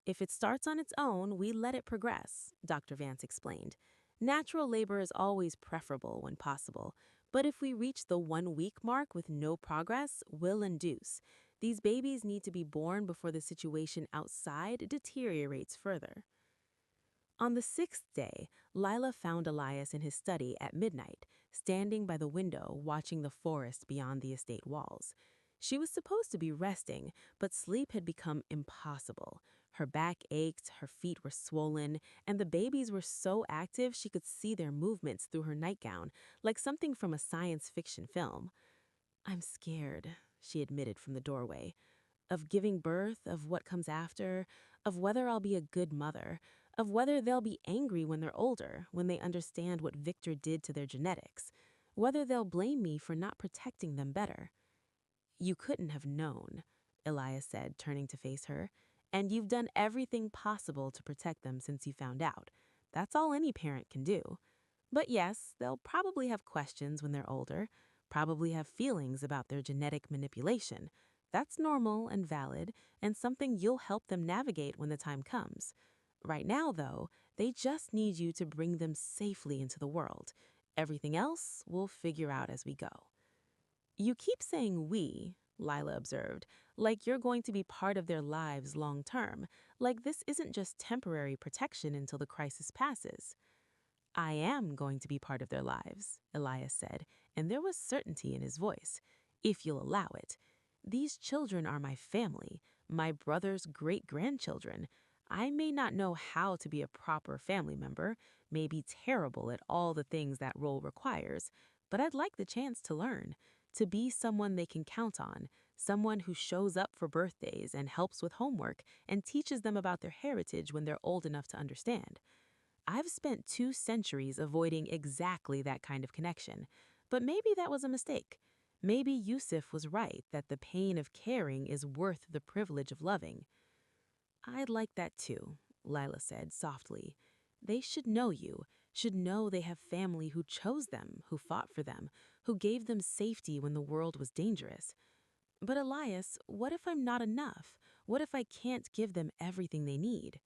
If it starts on its own, we let it progress, Dr. Vance explained. Natural labor is always preferable when possible, but if we reach the 1 week mark with no progress, we'll induce. These babies need to be born before the situation outside deteriorates further. On the sixth day, Lila found Elias in his study at midnight, standing by the window watching the forest beyond the estate walls. She was supposed to be resting, but sleep had become impossible. Her back ached, her feet were swollen, and the babies were so active she could see their movements through her nightgown, like something from a science fiction film. "I'm scared," she admitted from the doorway. "Of giving birth, of what comes after, of whether I'll be a good mother, of whether they'll be angry when they're older, when they understand what Victor did to their genetics, whether they'll blame me for not protecting them better." "You couldn't have known," Elias said, turning to face her, "and you've done everything possible to protect them since you found out. That's all any parent can do. But yes, they'll probably have questions when they're older, probably have feelings about their genetic manipulation. That's normal and valid, and something you'll help them navigate when the time comes. Right now, though, they just need you to bring them safely into the world. Everything else we'll figure out as we go." "You keep saying we," Lila observed, "like you're going to be part of their lives long term, like this isn't just temporary protection until the crisis passes." "I am going to be part of their lives," Elias said, and there was certainty in his voice. "If you'll allow it. These children are my family, my brother's great-grandchildren. I may not know how to be a proper family member, may be terrible at all the things that role requires, but I'd like the chance to learn, to be someone they can count on, someone who shows up for birthdays and helps with homework and teaches them about their heritage when they're old enough to understand. I've spent 2 centuries avoiding exactly that kind of connection, but maybe that was a mistake. Maybe Yusuf was right that the pain of caring is worth the privilege of loving." "I'd like that too," Lila said softly. "They should know you, should know they have family who chose them, who fought for them, who gave them safety when the world was dangerous. But Elias, what if I'm not enough? What if I can't give them everything they need?"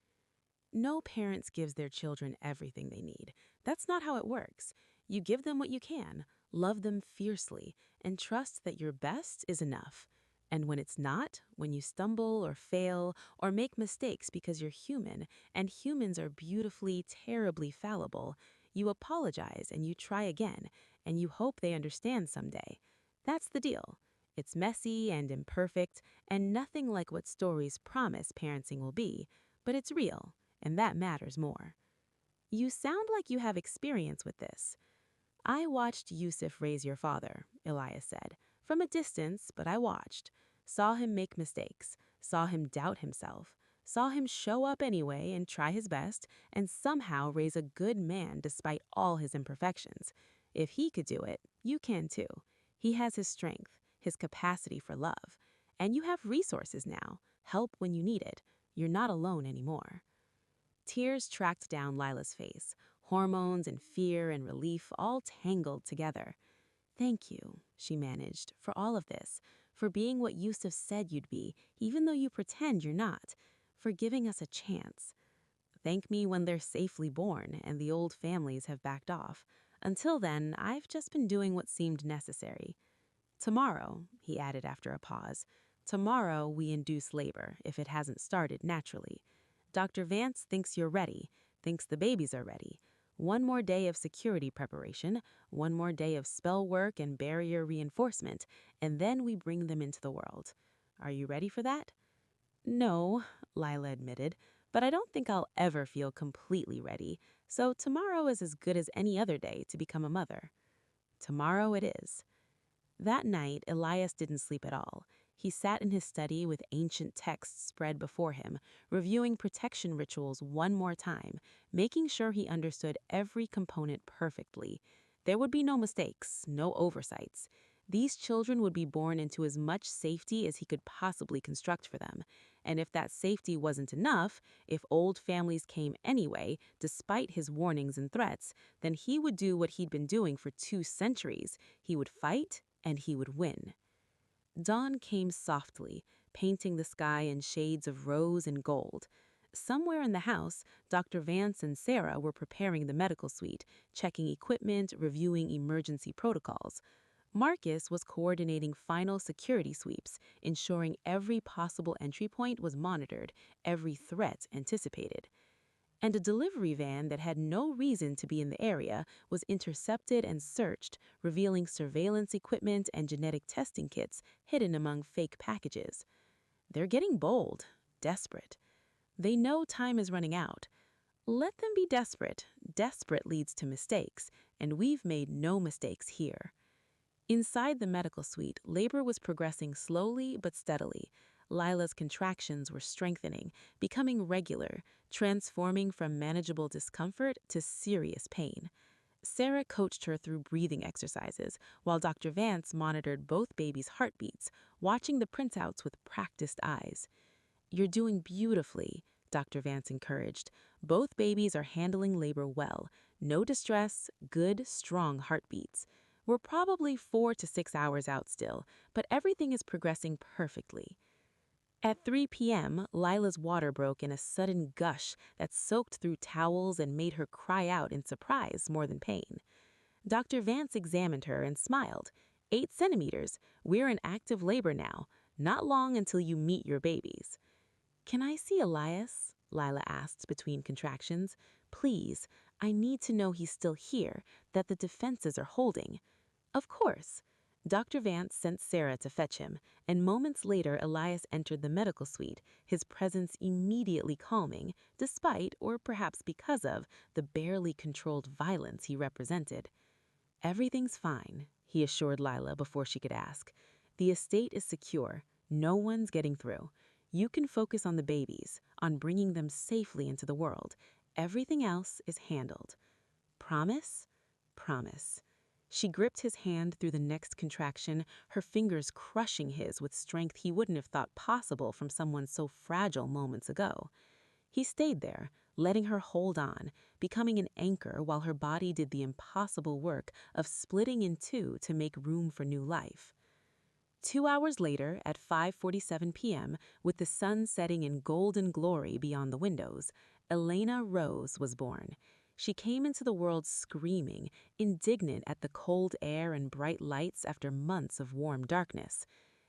"No parents gives their children everything they need. That's not how it works. You give them what you can, love them fiercely, and trust that your best is enough. And when it's not, when you stumble or fail or make mistakes because you're human, and humans are beautifully, terribly fallible, you apologize and you try again, and you hope they understand someday. That's the deal. It's messy and imperfect, and nothing like what stories promise parenting will be, but it's real, and that matters more." "You sound like you have experience with this." "I watched Yusuf raise your father," Elias said. "From a distance, but I watched. Saw him make mistakes, saw him doubt himself, saw him show up anyway and try his best, and somehow raise a good man despite all his imperfections. If he could do it, you can too. He has his strength, his capacity for love. And you have resources now, help when you need it. You're not alone anymore." Tears tracked down Lila's face, hormones and fear and relief all tangled together. "Thank you," she managed, "for all of this, for being what Yusuf said you'd be, even though you pretend you're not, for giving us a chance. Thank me when they're safely born and the old families have backed off. Until then, I've just been doing what seemed necessary. Tomorrow," he added after a pause, "tomorrow we induce labor, if it hasn't started naturally. Dr. Vance thinks you're ready, thinks the babies are ready. One more day of security preparation, one more day of spell work and barrier reinforcement, and then we bring them into the world. Are you ready for that? No, Lila admitted, but I don't think I'll ever feel completely ready, so tomorrow is as good as any other day to become a mother. Tomorrow it is. That night, Elias didn't sleep at all. He sat in his study with ancient texts spread before him, reviewing protection rituals one more time, making sure he understood every component perfectly. There would be no mistakes, no oversights. These children would be born into as much safety as he could possibly construct for them. And if that safety wasn't enough, if old families came anyway, despite his warnings and threats, then he would do what he'd been doing for 2 centuries. He would fight and he would win. Dawn came softly, painting the sky in shades of rose and gold. Somewhere in the house, Dr. Vance and Sarah were preparing the medical suite, checking equipment, reviewing emergency protocols. Marcus was coordinating final security sweeps, ensuring every possible entry point was monitored, every threat anticipated. And a delivery van that had no reason to be in the area was intercepted and searched, revealing surveillance equipment and genetic testing kits hidden among fake packages. They're getting bold, desperate. They know time is running out. Let them be desperate. Desperate leads to mistakes, and we've made no mistakes here. Inside the medical suite, labor was progressing slowly but steadily. Lila's contractions were strengthening, becoming regular, transforming from manageable discomfort to serious pain. Sarah coached her through breathing exercises, while Dr. Vance monitored both babies' heartbeats, watching the printouts with practiced eyes. "You're doing beautifully," Dr. Vance encouraged. "Both babies are handling labor well. No distress, good, strong heartbeats. We're probably 4 to 6 hours out still, but everything is progressing perfectly." At 3 p.m., Lila's water broke in a sudden gush that soaked through towels and made her cry out in surprise more than pain. Dr. Vance examined her and smiled. 8 centimeters. We're in active labor now. Not long until you meet your babies. "Can I see Elias?" Lila asked between contractions. "Please, I need to know he's still here, that the defenses are holding." "Of course." Dr. Vance sent Sarah to fetch him, and moments later Elias entered the medical suite, his presence immediately calming, despite, or perhaps because of, the barely controlled violence he represented. "Everything's fine," he assured Lila before she could ask. "The estate is secure. No one's getting through. You can focus on the babies, on bringing them safely into the world. Everything else is handled." "Promise?" "Promise." She gripped his hand through the next contraction, her fingers crushing his with strength he wouldn't have thought possible from someone so fragile moments ago. He stayed there, letting her hold on, becoming an anchor while her body did the impossible work of splitting in two to make room for new life. 2 hours later, at 5:47 p.m., with the sun setting in golden glory beyond the windows, Elena Rose was born. She came into the world screaming, indignant at the cold air and bright lights after months of warm darkness.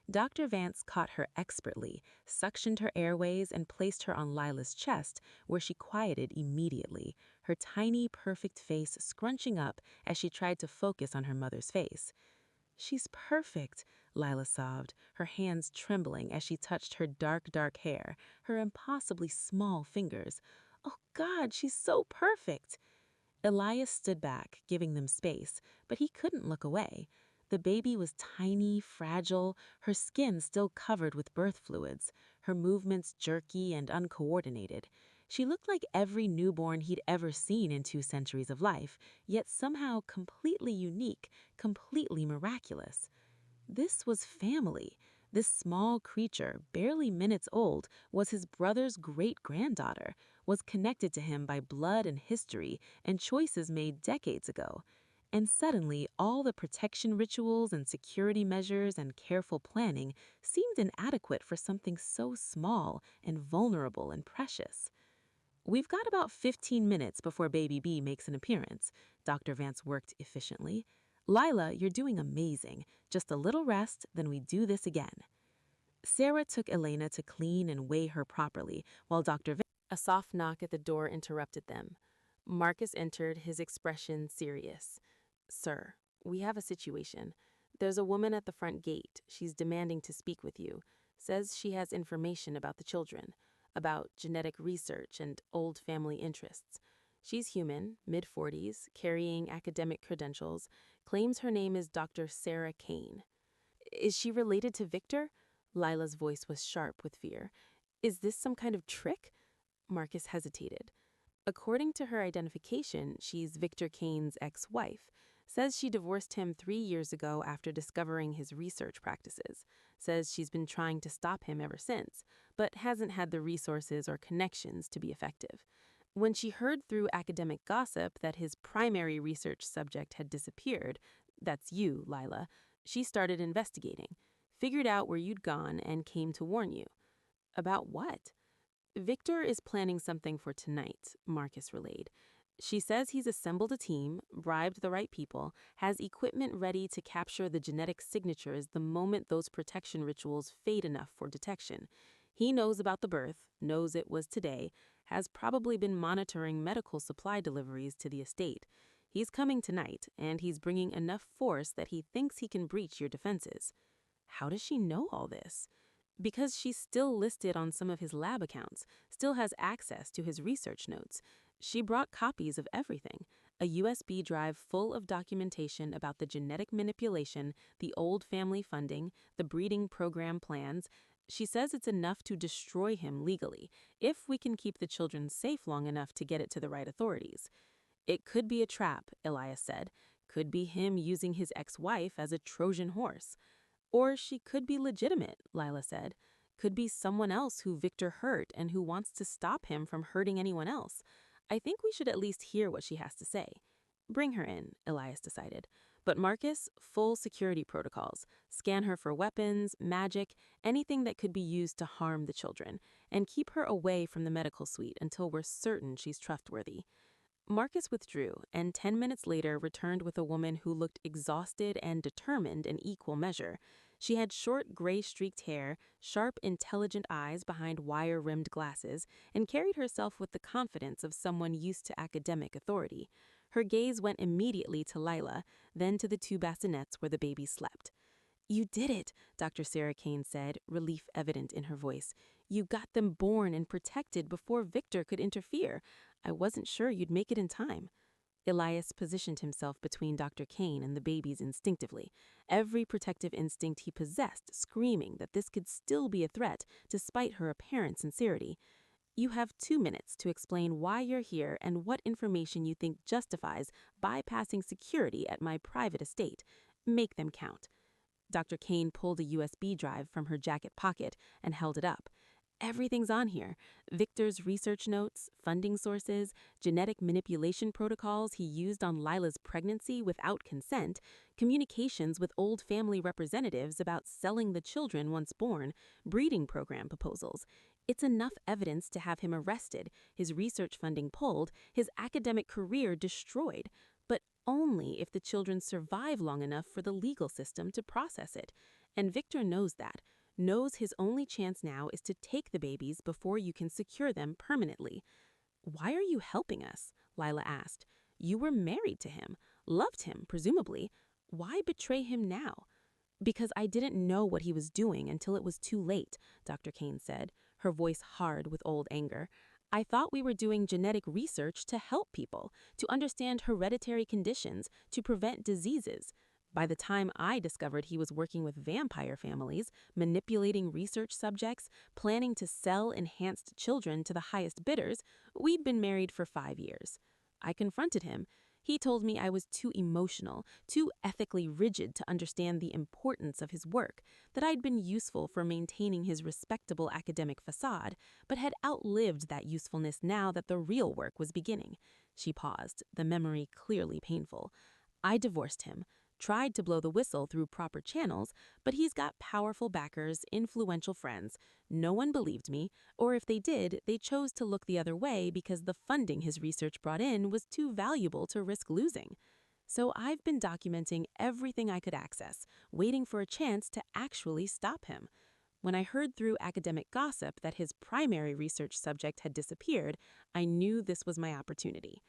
Dr. Vance caught her expertly, suctioned her airways, and placed her on Lila's chest, where she quieted immediately, her tiny, perfect face scrunching up as she tried to focus on her mother's face. "She's perfect," Lila sobbed, her hands trembling as she touched her dark, dark hair, her impossibly small fingers. "Oh God, she's so perfect." Elias stood back, giving them space, but he couldn't look away. The baby was tiny, fragile, her skin still covered with birth fluids, her movements jerky and uncoordinated. She looked like every newborn he'd ever seen in 2 centuries of life, yet somehow completely unique, completely miraculous. This was family. This small creature, barely minutes old, was his brother's great-granddaughter, was connected to him by blood and history and choices made decades ago. And suddenly, all the protection rituals and security measures and careful planning seemed inadequate for something so small and vulnerable and precious. "We've got about 15 minutes before Baby B makes an appearance." Dr. Vance worked efficiently. "Lila, you're doing amazing. Just a little rest, then we do this again." Sarah took Elena to clean and weigh her properly, while Dr. Vance— A soft knock at the door interrupted them. Marcus entered, his expression serious. "Sir, we have a situation. There's a woman at the front gate. She's demanding to speak with you. Says she has information about the children, about genetic research and old family interests. She's human, mid-40s, carrying academic credentials, claims her name is Dr. Sarah Kane." "Is she related to Victor?" Lila's voice was sharp with fear. "Is this some kind of trick?" Marcus hesitated. According to her identification, she's Victor Kane's ex-wife. Says she divorced him 3 years ago after discovering his research practices. Says she's been trying to stop him ever since, but hasn't had the resources or connections to be effective. When she heard through academic gossip that his primary research subject had disappeared, that's you, Lila, she started investigating, figured out where you'd gone, and came to warn you. About what? "Victor is planning something for tonight," Marcus relayed. "She says he's assembled a team, bribed the right people, has equipment ready to capture the genetic signatures the moment those protection rituals fade enough for detection. He knows about the birth, knows it was today, has probably been monitoring medical supply deliveries to the estate. He's coming tonight, and he's bringing enough force that he thinks he can breach your defenses." How does she know all this? Because she's still listed on some of his lab accounts, still has access to his research notes. She brought copies of everything, a USB drive full of documentation about the genetic manipulation, the old family funding, the breeding program plans. She says it's enough to destroy him legally, if we can keep the children safe long enough to get it to the right authorities. "It could be a trap," Elias said. "Could be him using his ex-wife as a Trojan horse." "Or she could be legitimate," Lila said. "Could be someone else who Victor hurt and who wants to stop him from hurting anyone else. I think we should at least hear what she has to say." "Bring her in," Elias decided. "But Marcus, full security protocols. Scan her for weapons, magic, anything that could be used to harm the children. And keep her away from the medical suite until we're certain she's trustworthy." Marcus withdrew, and 10 minutes later returned with a woman who looked exhausted and determined in equal measure. She had short, gray-streaked hair, sharp, intelligent eyes behind wire-rimmed glasses, and carried herself with the confidence of someone used to academic authority. Her gaze went immediately to Lila, then to the two bassinets where the baby slept. "You did it," Dr. Sarah Kane said, relief evident in her voice. "You got them born and protected before Victor could interfere. I wasn't sure you'd make it in time." Elias positioned himself between Dr. Kane and the babies instinctively, every protective instinct he possessed screaming that this could still be a threat despite her apparent sincerity. "You have 2 minutes to explain why you're here and what information you think justifies bypassing security at my private estate. Make them count." Dr. Kane pulled a USB drive from her jacket pocket and held it up. "Everything's on here. Victor's research notes, funding sources, genetic manipulation protocols he used on Lila's pregnancy without consent, communications with old family representatives about selling the children once born, breeding program proposals. It's enough evidence to have him arrested, his research funding pulled, his academic career destroyed. But only if the children survive long enough for the legal system to process it. And Victor knows that. Knows his only chance now is to take the babies before you can secure them permanently." "Why are you helping us?" Lila asked. "You were married to him, loved him, presumably. Why betray him now?" "Because I didn't know what he was doing until it was too late," Dr. Kane said, her voice hard with old anger. "I thought we were doing genetic research to help people, to understand hereditary conditions, to prevent diseases. By the time I discovered he was working with vampire families, manipulating research subjects, planning to sell enhanced children to the highest bidders, we'd been married for 5 years. I confronted him. He told me I was too emotional, too ethically rigid to understand the importance of his work, that I'd been useful for maintaining his respectable academic facade, but had outlived that usefulness now that the real work was beginning." She paused, the memory clearly painful. "I divorced him. Tried to blow the whistle through proper channels, but he's got powerful backers, influential friends. No one believed me, or if they did, they chose to look the other way because the funding his research brought in was too valuable to risk losing. So I've been documenting everything I could access, waiting for a chance to actually stop him. When I heard through academic gossip that his primary research subject had disappeared, I knew this was my opportunity."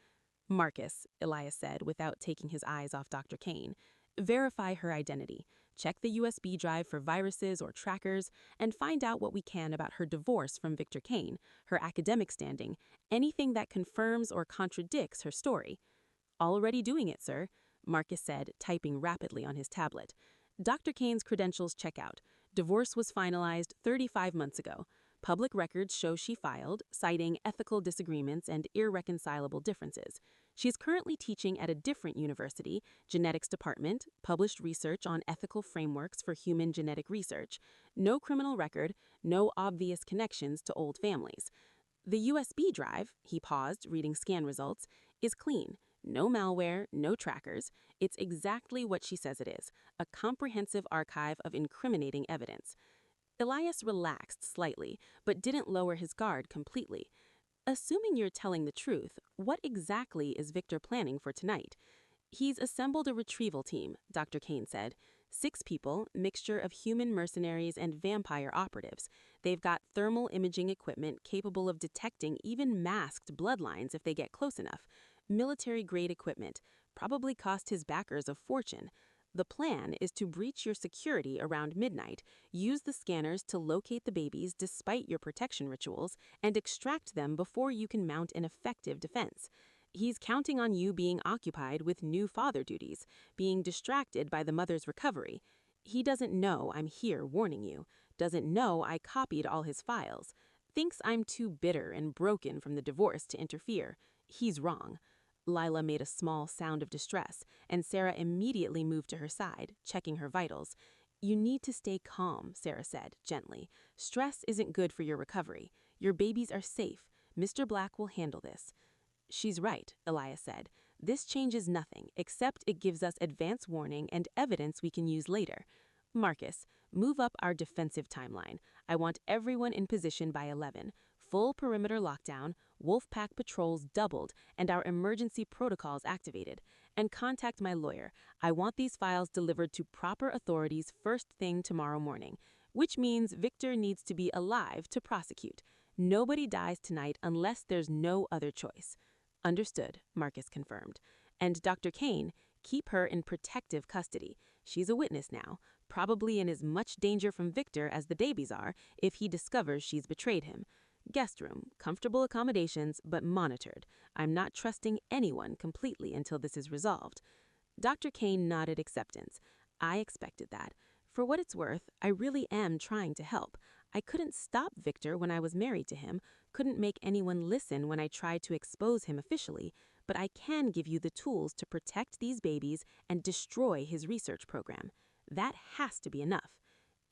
Marcus, Elias said without taking his eyes off Dr. Kane. Verify her identity. Check the USB drive for viruses or trackers, and find out what we can about her divorce from Victor Kane, her academic standing, anything that confirms or contradicts her story. Already doing it, sir, Marcus said, typing rapidly on his tablet. Dr. Kane's credentials check out. Divorce was finalized 35 months ago. Public records show she filed, citing ethical disagreements and irreconcilable differences. She is currently teaching at a different university, genetics department, published research on ethical frameworks for human genetic research. No criminal record, no obvious connections to old families. The USB drive, he paused, reading scan results, is clean. No malware, no trackers. It's exactly what she says it is, a comprehensive archive of incriminating evidence. Elias relaxed slightly, but didn't lower his guard completely. Assuming you're telling the truth, what exactly is Victor planning for tonight? He's assembled a retrieval team, Dr. Kane said. 6 people, mixture of human mercenaries and vampire operatives. They've got thermal imaging equipment capable of detecting even masked bloodlines if they get close enough. Military-grade equipment, probably cost his backers a fortune. The plan is to breach your security around midnight, use the scanners to locate the babies despite your protection rituals, and extract them before you can mount an effective defense. He's counting on you being occupied with new father duties, being distracted by the mother's recovery. He doesn't know I'm here warning you, doesn't know I copied all his files, thinks I'm too bitter and broken from the divorce to interfere. He's wrong. Lila made a small sound of distress, and Sarah immediately moved to her side, checking her vitals. You need to stay calm, Sarah said, gently. Stress isn't good for your recovery. Your babies are safe. Mr. Black will handle this. She's right, Elias said. This changes nothing, except it gives us advance warning and evidence we can use later. Marcus, move up our defensive timeline. I want everyone in position by 11. Full perimeter lockdown, Wolfpack patrols doubled, and our emergency protocols activated. And contact my lawyer. I want these files delivered to proper authorities first thing tomorrow morning, which means Victor needs to be alive to prosecute. Nobody dies tonight unless there's no other choice. Understood, Marcus confirmed. And Dr. Kane, keep her in protective custody. She's a witness now, probably in as much danger from Victor as the babies are if he discovers she's betrayed him. Guest room, comfortable accommodations, but monitored. I'm not trusting anyone completely until this is resolved. Dr. Kane nodded acceptance. I expected that. For what it's worth, I really am trying to help. I couldn't stop Victor when I was married to him, couldn't make anyone listen when I tried to expose him officially, but I can give you the tools to protect these babies and destroy his research program. That has to be enough.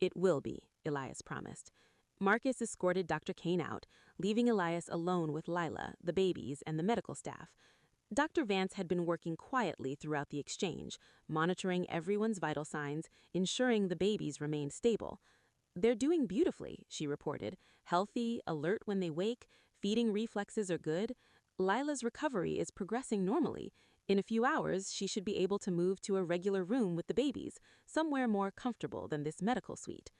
It will be, Elias promised. Marcus escorted Dr. Kane out, leaving Elias alone with Lila, the babies, and the medical staff. Dr. Vance had been working quietly throughout the exchange, monitoring everyone's vital signs, ensuring the babies remained stable. They're doing beautifully, she reported. Healthy, alert when they wake, feeding reflexes are good. Lila's recovery is progressing normally. In a few hours, she should be able to move to a regular room with the babies, somewhere more comfortable than this medical suite.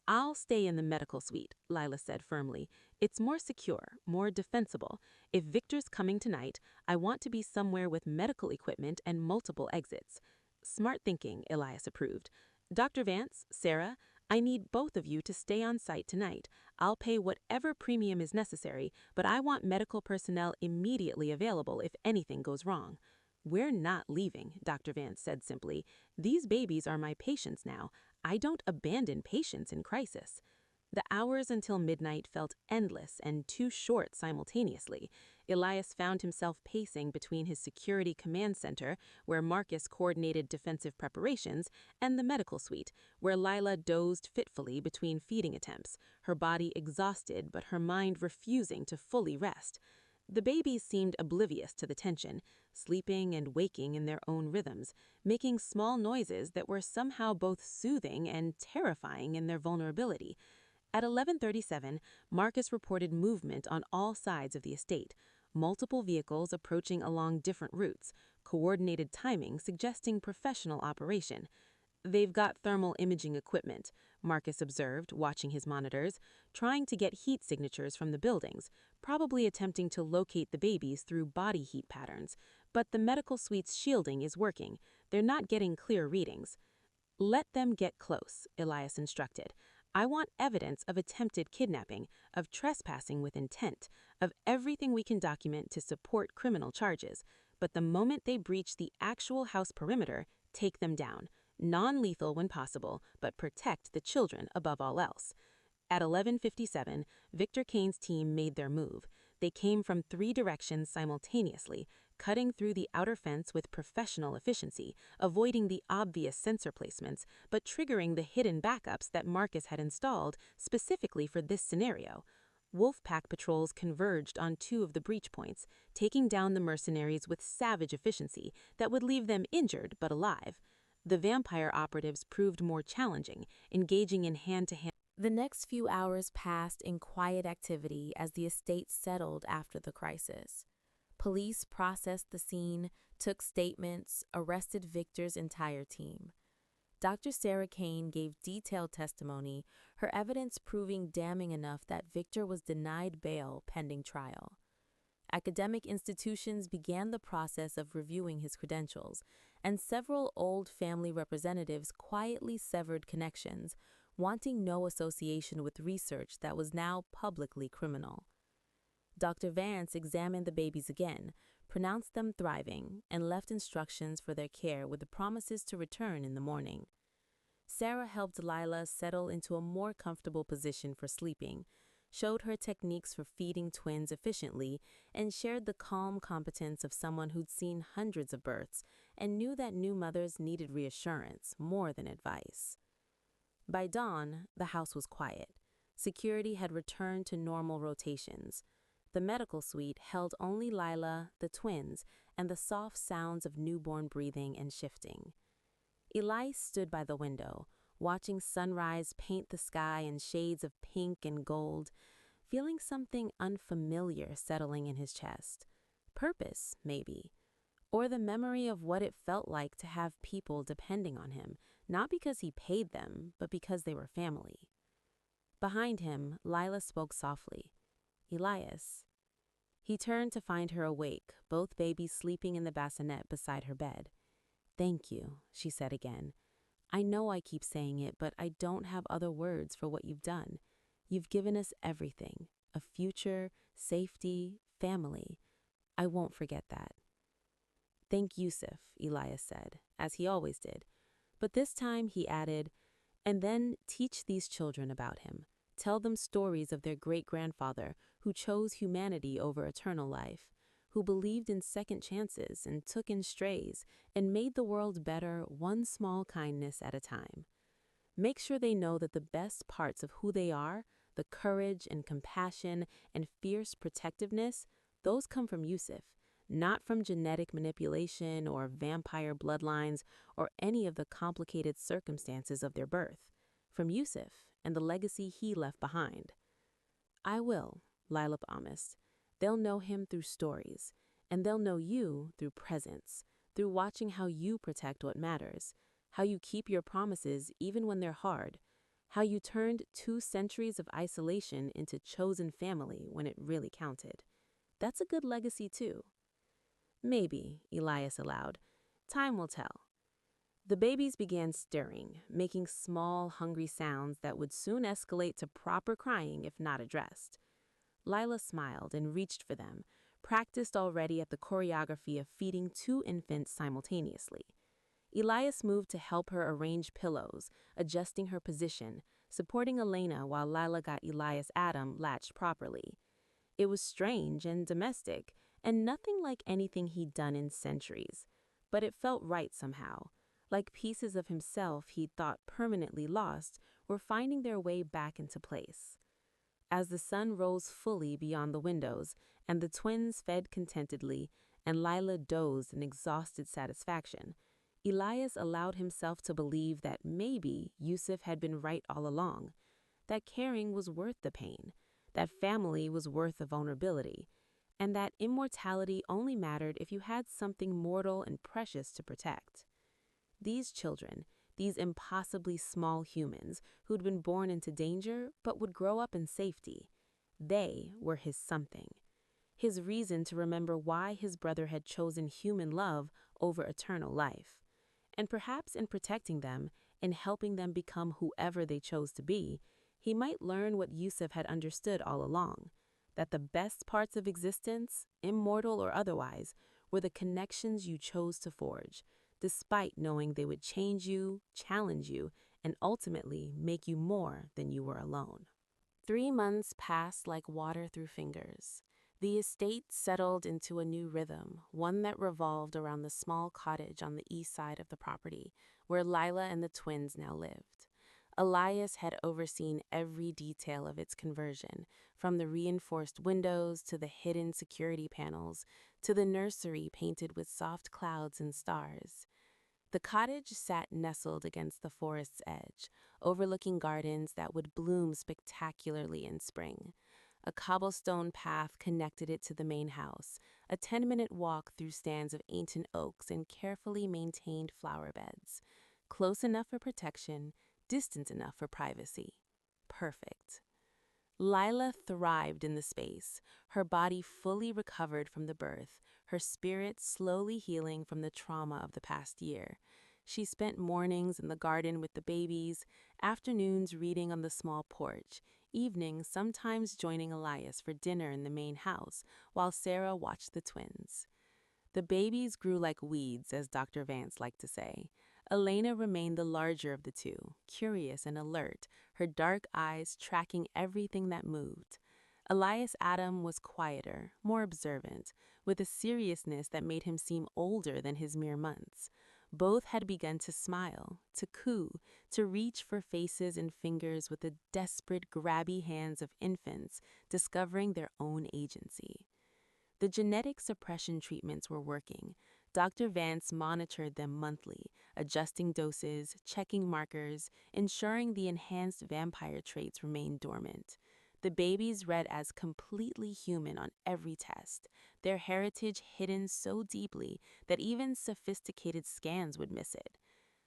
I'll stay in the medical suite, Lila said firmly. It's more secure, more defensible. If Victor's coming tonight, I want to be somewhere with medical equipment and multiple exits. Smart thinking, Elias approved. Dr. Vance, Sarah, I need both of you to stay on site tonight. I'll pay whatever premium is necessary, but I want medical personnel immediately available if anything goes wrong. We're not leaving, Dr. Vance said simply. These babies are my patients now. I don't abandon patients in crisis. The hours until midnight felt endless and too short simultaneously. Elias found himself pacing between his security command center, where Marcus coordinated defensive preparations, and the medical suite, where Lila dozed fitfully between feeding attempts, her body exhausted but her mind refusing to fully rest. The babies seemed oblivious to the tension, sleeping and waking in their own rhythms, making small noises that were somehow both soothing and terrifying in their vulnerability. At 11:37, Marcus reported movement on all sides of the estate, multiple vehicles approaching along different routes, coordinated timing suggesting professional operation. They've got thermal imaging equipment, Marcus observed, watching his monitors, trying to get heat signatures from the buildings, probably attempting to locate the babies through body heat patterns. But the medical suite's shielding is working. They're not getting clear readings. Let them get close, Elias instructed. I want evidence of attempted kidnapping, of trespassing with intent, of everything we can document to support criminal charges. But the moment they breach the actual house perimeter, take them down. Non-lethal when possible, but protect the children above all else. At 11:57, Victor Kane's team made their move. They came from 3 directions simultaneously, cutting through the outer fence with professional efficiency, avoiding the obvious sensor placements, but triggering the hidden backups that Marcus had installed specifically for this scenario. Wolfpack patrols converged on 2 of the breach points, taking down the mercenaries with savage efficiency that would leave them injured but alive. The vampire operatives proved more challenging, engaging in hand-to-hand. The next few hours passed in quiet activity as the estate settled after the crisis. Police processed the scene, took statements, arrested Victor's entire team. Dr. Sarah Kane gave detailed testimony, her evidence proving damning enough that Victor was denied bail pending trial. Academic institutions began the process of reviewing his credentials, and several old family representatives quietly severed connections, wanting no association with research that was now publicly criminal. Dr. Vance examined the babies again, pronounced them thriving, and left instructions for their care with the promises to return in the morning. Sarah helped Lila settle into a more comfortable position for sleeping, showed her techniques for feeding twins efficiently, and shared the calm competence of someone who'd seen hundreds of births and knew that new mothers needed reassurance more than advice. By dawn, the house was quiet. Security had returned to normal rotations. The medical suite held only Lila, the twins, and the soft sounds of newborn breathing and shifting. Elias stood by the window, watching sunrise paint the sky in shades of pink and gold, feeling something unfamiliar settling in his chest. Purpose, maybe. Or the memory of what it felt like to have people depending on him, not because he paid them, but because they were family. Behind him, Lila spoke softly. Elias. He turned to find her awake, both babies sleeping in the bassinet beside her bed. Thank you, she said again. I know I keep saying it, but I don't have other words for what you've done. You've given us everything, a future, safety, family. I won't forget that. Thank Yusuf, Elias said, as he always did. But this time he added, and then teach these children about him. Tell them stories of their great-grandfather who chose humanity over eternal life, who believed in second chances and took in strays and made the world better one small kindness at a time. Make sure they know that the best parts of who they are, the courage and compassion and fierce protectiveness, those come from Yusuf, not from genetic manipulation or vampire bloodlines or any of the complicated circumstances of their birth, from Yusuf and the legacy he left behind. I will, Lila promised. They'll know him through stories, and they'll know you through presence, through watching how you protect what matters, how you keep your promises even when they're hard, how you turned 2 centuries of isolation into chosen family when it really counted. That's a good legacy too. Maybe, Elias allowed. Time will tell. The babies began stirring, making small, hungry sounds that would soon escalate to proper crying if not addressed. Lila smiled and reached for them, practiced already at the choreography of feeding 2 infants simultaneously. Elias moved to help her arrange pillows, adjusting her position, supporting Elena while Lila got Elias Adam latched properly. It was strange and domestic, and nothing like anything he'd done in centuries, but it felt right somehow, like pieces of himself he'd thought permanently lost were finding their way back into place. As the sun rose fully beyond the windows and the twins fed contentedly and Lila dozed in exhausted satisfaction, Elias allowed himself to believe that maybe Yusuf had been right all along, that caring was worth the pain, that family was worth the vulnerability, and that immortality only mattered if you had something mortal and precious to protect. These children, these impossibly small humans who'd been born into danger but would grow up in safety, they were his something. his reason to remember why his brother had chosen human love over eternal life. And perhaps in protecting them, in helping them become whoever they chose to be, he might learn what Yusuf had understood all along, that the best parts of existence, immortal or otherwise, were the connections you chose to forge, despite knowing they would change you, challenge you, and ultimately make you more than you were alone. 3 months passed like water through fingers. The estate settled into a new rhythm, one that revolved around the small cottage on the east side of the property, where Lila and the twins now lived. Elias had overseen every detail of its conversion, from the reinforced windows to the hidden security panels, to the nursery painted with soft clouds and stars. The cottage sat nestled against the forest's edge, overlooking gardens that would bloom spectacularly in spring. A cobblestone path connected it to the main house, a 10-minute walk through stands of ancient oaks and carefully maintained flower beds. Close enough for protection, distant enough for privacy. Perfect. Lila thrived in the space, her body fully recovered from the birth, her spirit slowly healing from the trauma of the past year. She spent mornings in the garden with the babies, afternoons reading on the small porch, evenings sometimes joining Elias for dinner in the main house, while Sarah watched the twins. The babies grew like weeds, as Dr. Vance liked to say. Elena remained the larger of the two, curious and alert, her dark eyes tracking everything that moved. Elias Adam was quieter, more observant, with a seriousness that made him seem older than his mere months. Both had begun to smile, to coo, to reach for faces and fingers with the desperate, grabby hands of infants discovering their own agency. The genetic suppression treatments were working. Dr. Vance monitored them monthly, adjusting doses, checking markers, ensuring the enhanced vampire traits remained dormant. The babies read as completely human on every test, their heritage hidden so deeply that even sophisticated scans would miss it.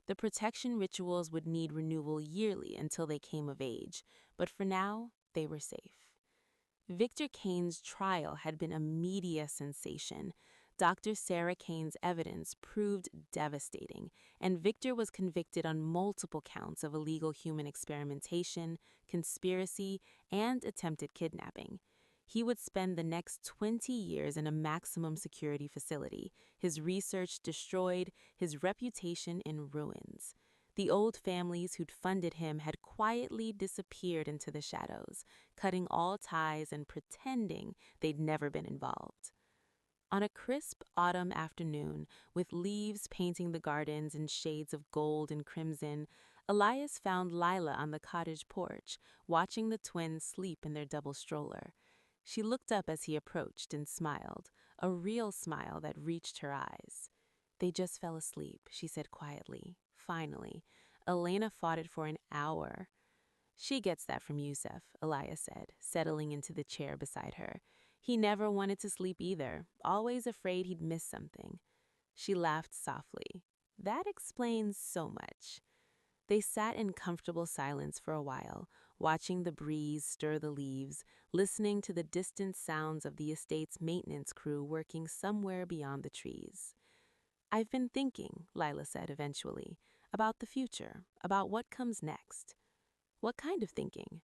The protection rituals would need renewal yearly until they came of age, but for now, they were safe. Victor Kane's trial had been a media sensation. Dr. Sarah Kane's evidence proved devastating, and Victor was convicted on multiple counts of illegal human experimentation, conspiracy, and attempted kidnapping. He would spend the next 20 years in a maximum security facility, his research destroyed, his reputation in ruins. The old families who'd funded him had quietly disappeared into the shadows, cutting all ties and pretending they'd never been involved. On a crisp autumn afternoon, with leaves painting the gardens in shades of gold and crimson, Elias found Lila on the cottage porch, watching the twins sleep in their double stroller. She looked up as he approached and smiled, a real smile that reached her eyes. "They just fell asleep," she said quietly. Finally. Elena fought it for an hour. "She gets that from Yusuf," Elias said, settling into the chair beside her. "He never wanted to sleep either, always afraid he'd miss something." She laughed softly. "That explains so much." They sat in comfortable silence for a while, watching the breeze stir the leaves, listening to the distant sounds of the estate's maintenance crew working somewhere beyond the trees. "I've been thinking," Lila said eventually, "about the future, about what comes next." "What kind of thinking?"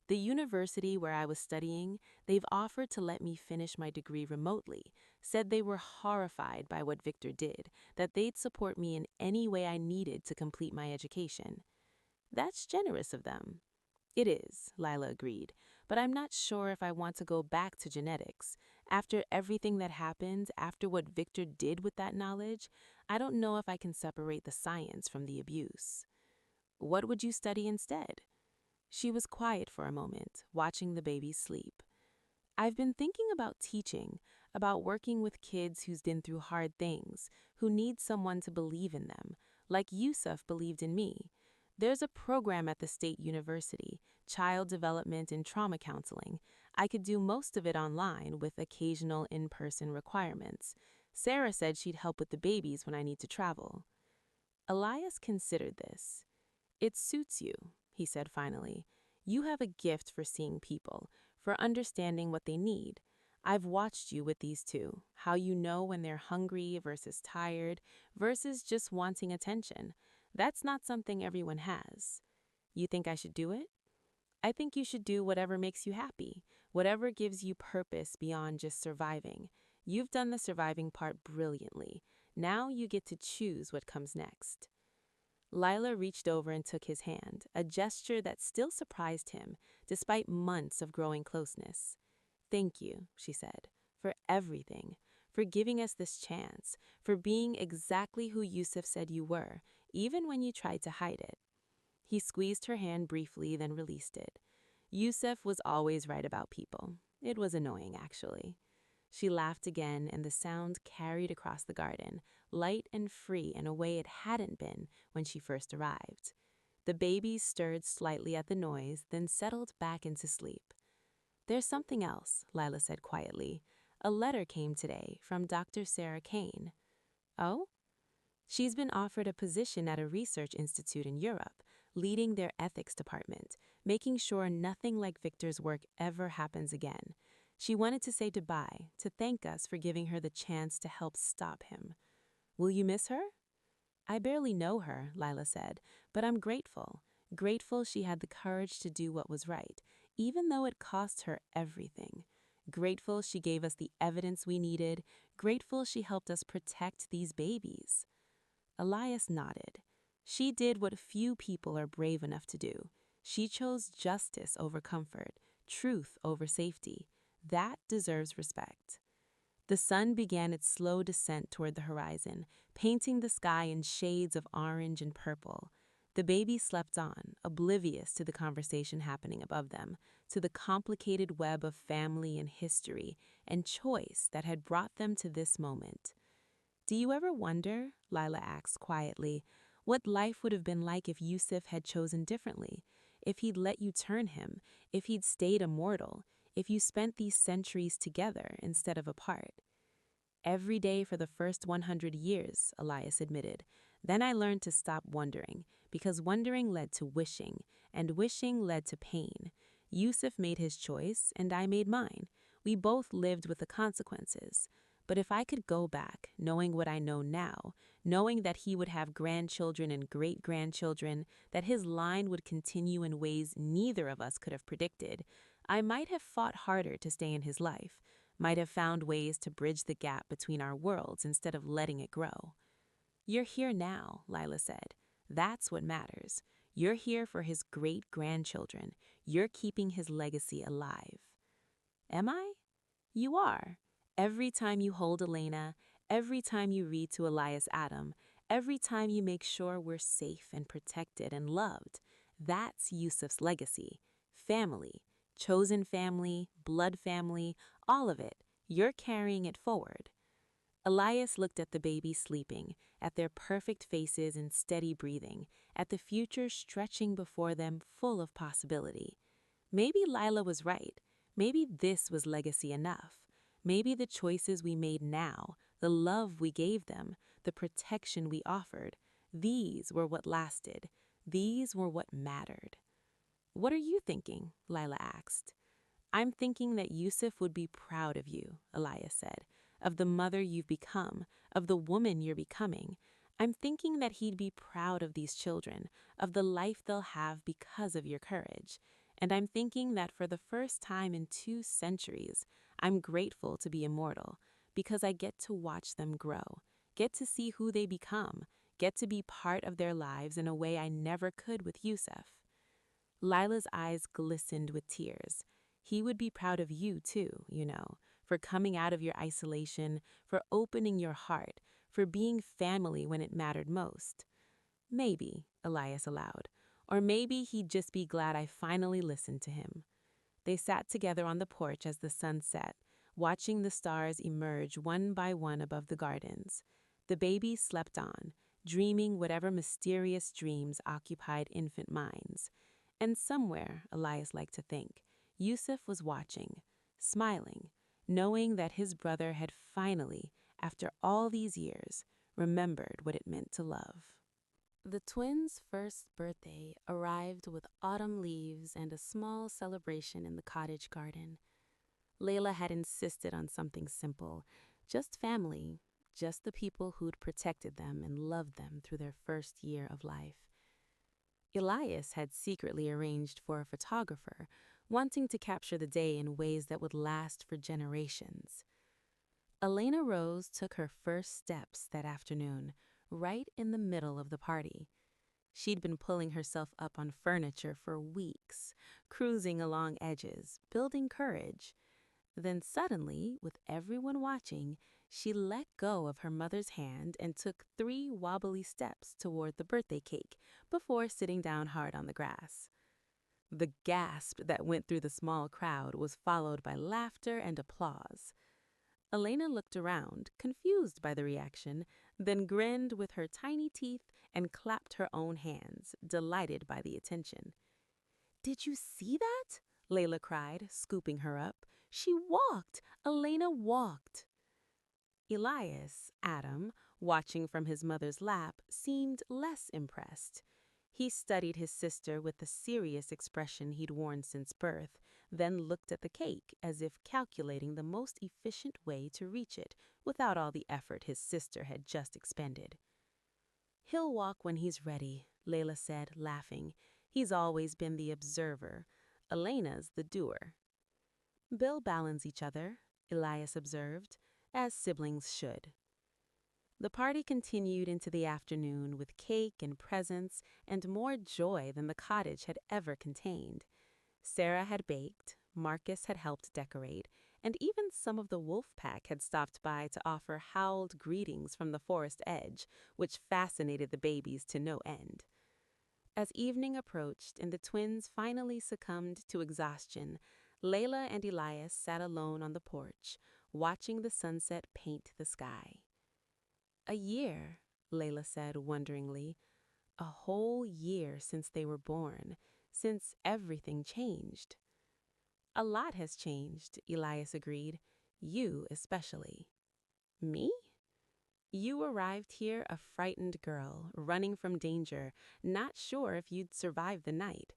"The university where I was studying, they've offered to let me finish my degree remotely, said they were horrified by what Victor did, that they'd support me in any way I needed to complete my education." "That's generous of them." "It is," Lila agreed, "but I'm not sure if I want to go back to genetics. After everything that happened, after what Victor did with that knowledge, I don't know if I can separate the science from the abuse." "What would you study instead?" She was quiet for a moment, watching the babies sleep. "I've been thinking about teaching, about working with kids who's been through hard things, who need someone to believe in them, like Yusuf believed in me. There's a program at the state university, child development and trauma counseling. I could do most of it online with occasional in-person requirements. Sarah said she'd help with the babies when I need to travel." Elias considered this. "It suits you," he said finally. "You have a gift for seeing people, for understanding what they need. I've watched you with these two, how you know when they're hungry versus tired versus just wanting attention. That's not something everyone has. You think I should do it? I think you should do whatever makes you happy, whatever gives you purpose beyond just surviving. You've done the surviving part brilliantly. Now you get to choose what comes next. Lila reached over and took his hand, a gesture that still surprised him, despite months of growing closeness. Thank you, she said, for everything, for giving us this chance, for being exactly who Yusuf said you were, even when you tried to hide it. He squeezed her hand briefly, then released it. Yusuf was always right about people. It was annoying, actually. She laughed again, and the sound carried across the garden, light and free in a way it hadn't been when she first arrived. The babies stirred slightly at the noise, then settled back into sleep. There's something else, Lila said quietly. A letter came today from Dr. Sarah Kane. Oh? She's been offered a position at a research institute in Europe, leading their ethics department, making sure nothing like Victor's work ever happens again. She wanted to say goodbye, to thank us for giving her the chance to help stop him. Will you miss her? I barely know her, Lila said, but I'm grateful. Grateful she had the courage to do what was right, even though it cost her everything. Grateful she gave us the evidence we needed. Grateful she helped us protect these babies. Elias nodded. She did what few people are brave enough to do. She chose justice over comfort, truth over safety. That deserves respect. The sun began its slow descent toward the horizon, painting the sky in shades of orange and purple. The baby slept on, oblivious to the conversation happening above them, to the complicated web of family and history and choice that had brought them to this moment. Do you ever wonder, Lila asked quietly, what life would have been like if Yusuf had chosen differently? If he'd let you turn him, if he'd stayed immortal, if you spent these centuries together instead of apart? Every day for the first 100 years, Elias admitted. Then I learned to stop wondering, because wondering led to wishing, and wishing led to pain. Yusuf made his choice, and I made mine. We both lived with the consequences. But if I could go back, knowing what I know now, knowing that he would have grandchildren and great-grandchildren, that his line would continue in ways neither of us could have predicted, I might have fought harder to stay in his life, might have found ways to bridge the gap between our worlds instead of letting it grow. You're here now, Lila said. That's what matters. You're here for his great-grandchildren. You're keeping his legacy alive. Am I? You are. Every time you hold Elena, every time you read to Elias Adam, every time you make sure we're safe and protected and loved, that's Yusuf's legacy. Family, chosen family, blood family, all of it. You're carrying it forward. Elias looked at the babies sleeping, at their perfect faces and steady breathing, at the future stretching before them full of possibility. Maybe Lila was right. Maybe this was legacy enough. Maybe the choices we made now, the love we gave them, the protection we offered, these were what lasted. These were what mattered. What are you thinking? Lila asked. I'm thinking that Yusuf would be proud of you, Elias said, of the mother you've become, of the woman you're becoming. I'm thinking that he'd be proud of these children, of the life they'll have because of your courage. And I'm thinking that for the first time in 2 centuries, I'm grateful to be immortal because I get to watch them grow, get to see who they become, get to be part of their lives in a way I never could with Yusuf. Lila's eyes glistened with tears. He would be proud of you too, for coming out of your isolation, for opening your heart, for being family when it mattered most. Maybe, Elias allowed, or maybe he'd just be glad I finally listened to him. They sat together on the porch as the sun set, watching the stars emerge one by one above the gardens. The baby slept on, dreaming whatever mysterious dreams occupied infant minds. And somewhere, Elias liked to think, Yusuf was watching, smiling, knowing that his brother had finally, after all these years, remembered what it meant to love. The twins' first birthday arrived with autumn leaves and a small celebration in the cottage garden. Layla had insisted on something simple, just family, just the people who'd protected them and loved them through their first year of life. Elias had secretly arranged for a photographer, wanting to capture the day in ways that would last for generations. Elena Rose took her first steps that afternoon, right in the middle of the party. She'd been pulling herself up on furniture for weeks, cruising along edges, building courage. Then suddenly, with everyone watching, she let go of her mother's hand and took 3 wobbly steps toward the birthday cake before sitting down hard on the grass. The gasp that went through the small crowd was followed by laughter and applause. Elena looked around, confused by the reaction, then grinned with her tiny teeth and clapped her own hands, delighted by the attention. "Did you see that?" Layla cried, scooping her up. "She walked! Elena walked!" Elias, Adam, watching from his mother's lap, seemed less impressed. He studied his sister with the serious expression he'd worn since birth, then looked at the cake as if calculating the most efficient way to reach it without all the effort his sister had just expended. "He'll walk when he's ready," Layla said, laughing. "He's always been the observer. Elena's the doer." "They'll balance each other," Elias observed, as siblings should. The party continued into the afternoon with cake and presents and more joy than the cottage had ever contained. Sarah had baked, Marcus had helped decorate, and even some of the wolf pack had stopped by to offer howled greetings from the forest edge, which fascinated the babies to no end. As evening approached and the twins finally succumbed to exhaustion, Layla and Elias sat alone on the porch, watching the sunset paint the sky. "A year," Layla said wonderingly. "A whole year since they were born, since everything changed." "A lot has changed," Elias agreed. "You especially." "Me?" "You arrived here a frightened girl, running from danger, not sure if you'd survive the night.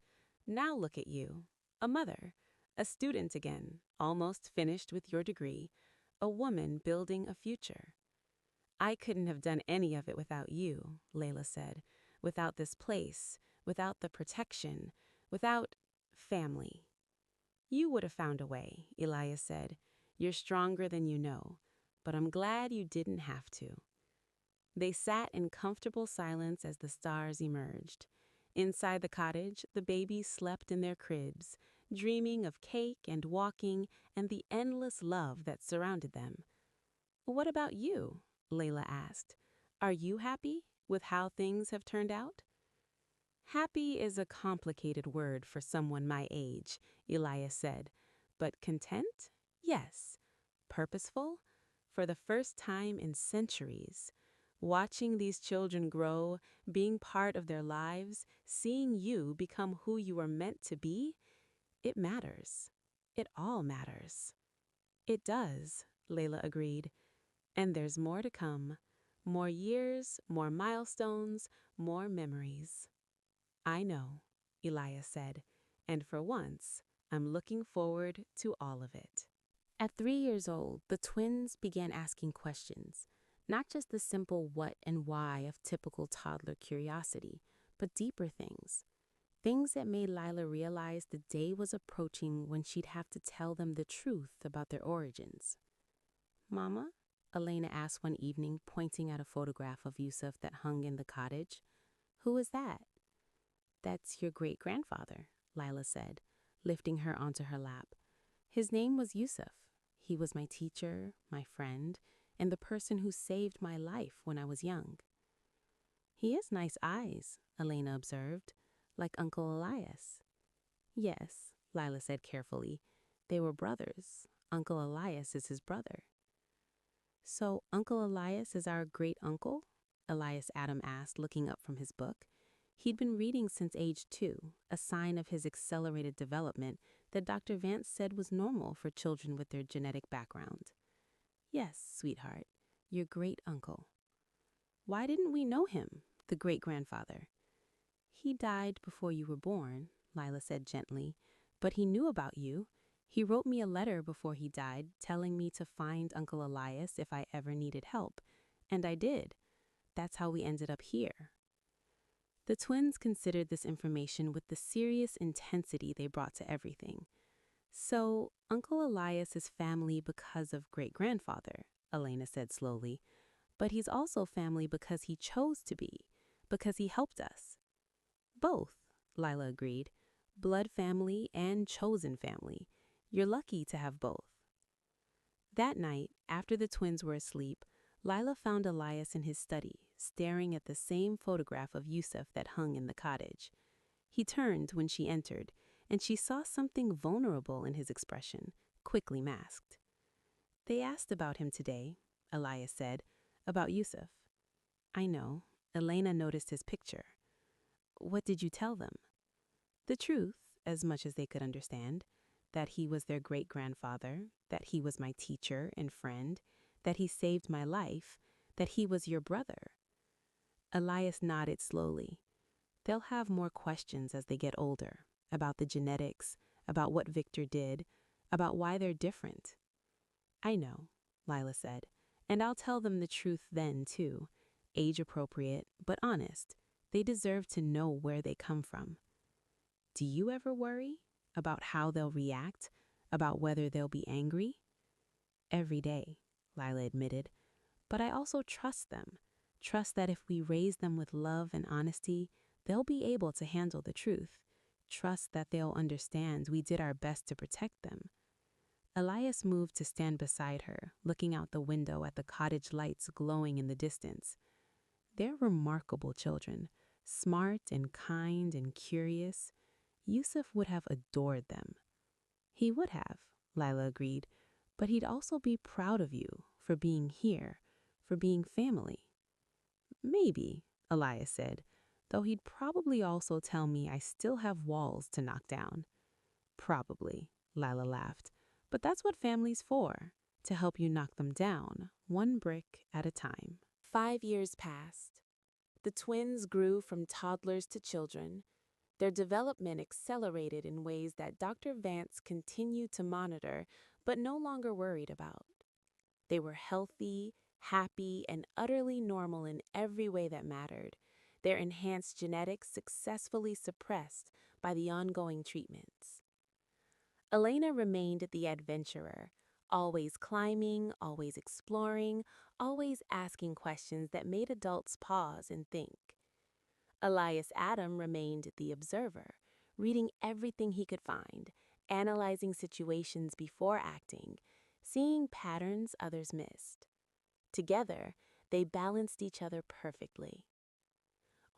Now look at you, a mother, a student again, almost finished with your degree, a woman building a future." "I couldn't have done any of it without you," Layla said. "Without this place, without the protection, without family." "You would have found a way," Elias said. "You're stronger than you know, but I'm glad you didn't have to." They sat in comfortable silence as the stars emerged. Inside the cottage, the babies slept in their cribs, dreaming of cake and walking and the endless love that surrounded them. "What about you?" Layla asked. "Are you happy with how things have turned out?" "Happy is a complicated word for someone my age," Elias said. "But content? Yes. Purposeful? For the first time in centuries. Watching these children grow, being part of their lives, seeing you become who you are meant to be, it matters. It all matters." "It does," Layla agreed. "And there's more to come. More years, more milestones, more memories." "I know," Elias said, "and for once, I'm looking forward to all of it." At 3 years old, the twins began asking questions, not just the simple what and why of typical toddler curiosity, but deeper things. Things that made Lila realize the day was approaching when she'd have to tell them the truth about their origins. "Mama?" Elena asked one evening, pointing at a photograph of Yusuf that hung in the cottage. "Who is that?" "That's your great-grandfather," Lila said, lifting her onto her lap. "His name was Yusuf. He was my teacher, my friend, and the person who saved my life when I was young." "He has nice eyes," Elena observed, "like Uncle Elias." "Yes," Lila said carefully. "They were brothers. Uncle Elias is his brother." "So Uncle Elias is our great-uncle?" Elias Adam asked, looking up from his book. He'd been reading since age 2, a sign of his accelerated development that Dr. Vance said was normal for children with their genetic background. "Yes, sweetheart, your great-uncle." "Why didn't we know him, the great-grandfather?" "He died before you were born," Lila said gently, "but he knew about you. He wrote me a letter before he died telling me to find Uncle Elias if I ever needed help, and I did. That's how we ended up here. The twins considered this information with the serious intensity they brought to everything. So, Uncle Elias is family because of great-grandfather, Elena said slowly, but he's also family because he chose to be, because he helped us. Both, Lila agreed. Blood family and chosen family. You're lucky to have both. That night, after the twins were asleep, Lila found Elias in his study, staring at the same photograph of Yusuf that hung in the cottage. He turned when she entered, and she saw something vulnerable in his expression, quickly masked. They asked about him today, Elias said, about Yusuf. I know. Elena noticed his picture. What did you tell them? The truth, as much as they could understand, that he was their great-grandfather, that he was my teacher and friend, that he saved my life, that he was your brother. Elias nodded slowly. They'll have more questions as they get older, about the genetics, about what Victor did, about why they're different. I know, Lila said, and I'll tell them the truth then, too. Age-appropriate, but honest. They deserve to know where they come from. Do you ever worry about how they'll react, about whether they'll be angry? Every day, Lila admitted, but I also trust them. Trust that if we raise them with love and honesty, they'll be able to handle the truth. Trust that they'll understand we did our best to protect them. Elias moved to stand beside her, looking out the window at the cottage lights glowing in the distance. They're remarkable children, smart and kind and curious. Yusuf would have adored them. He would have, Lila agreed, but he'd also be proud of you for being here, for being family. Maybe, Elias said, though he'd probably also tell me I still have walls to knock down. Probably, Lila laughed, but that's what family's for, to help you knock them down, one brick at a time. 5 years passed. The twins grew from toddlers to children. Their development accelerated in ways that Dr. Vance continued to monitor, but no longer worried about. They were healthy, happy, and utterly normal in every way that mattered, their enhanced genetics successfully suppressed by the ongoing treatments. Elena remained the adventurer, always climbing, always exploring, always asking questions that made adults pause and think. Elias Adam remained the observer, reading everything he could find, analyzing situations before acting, seeing patterns others missed. Together, they balanced each other perfectly.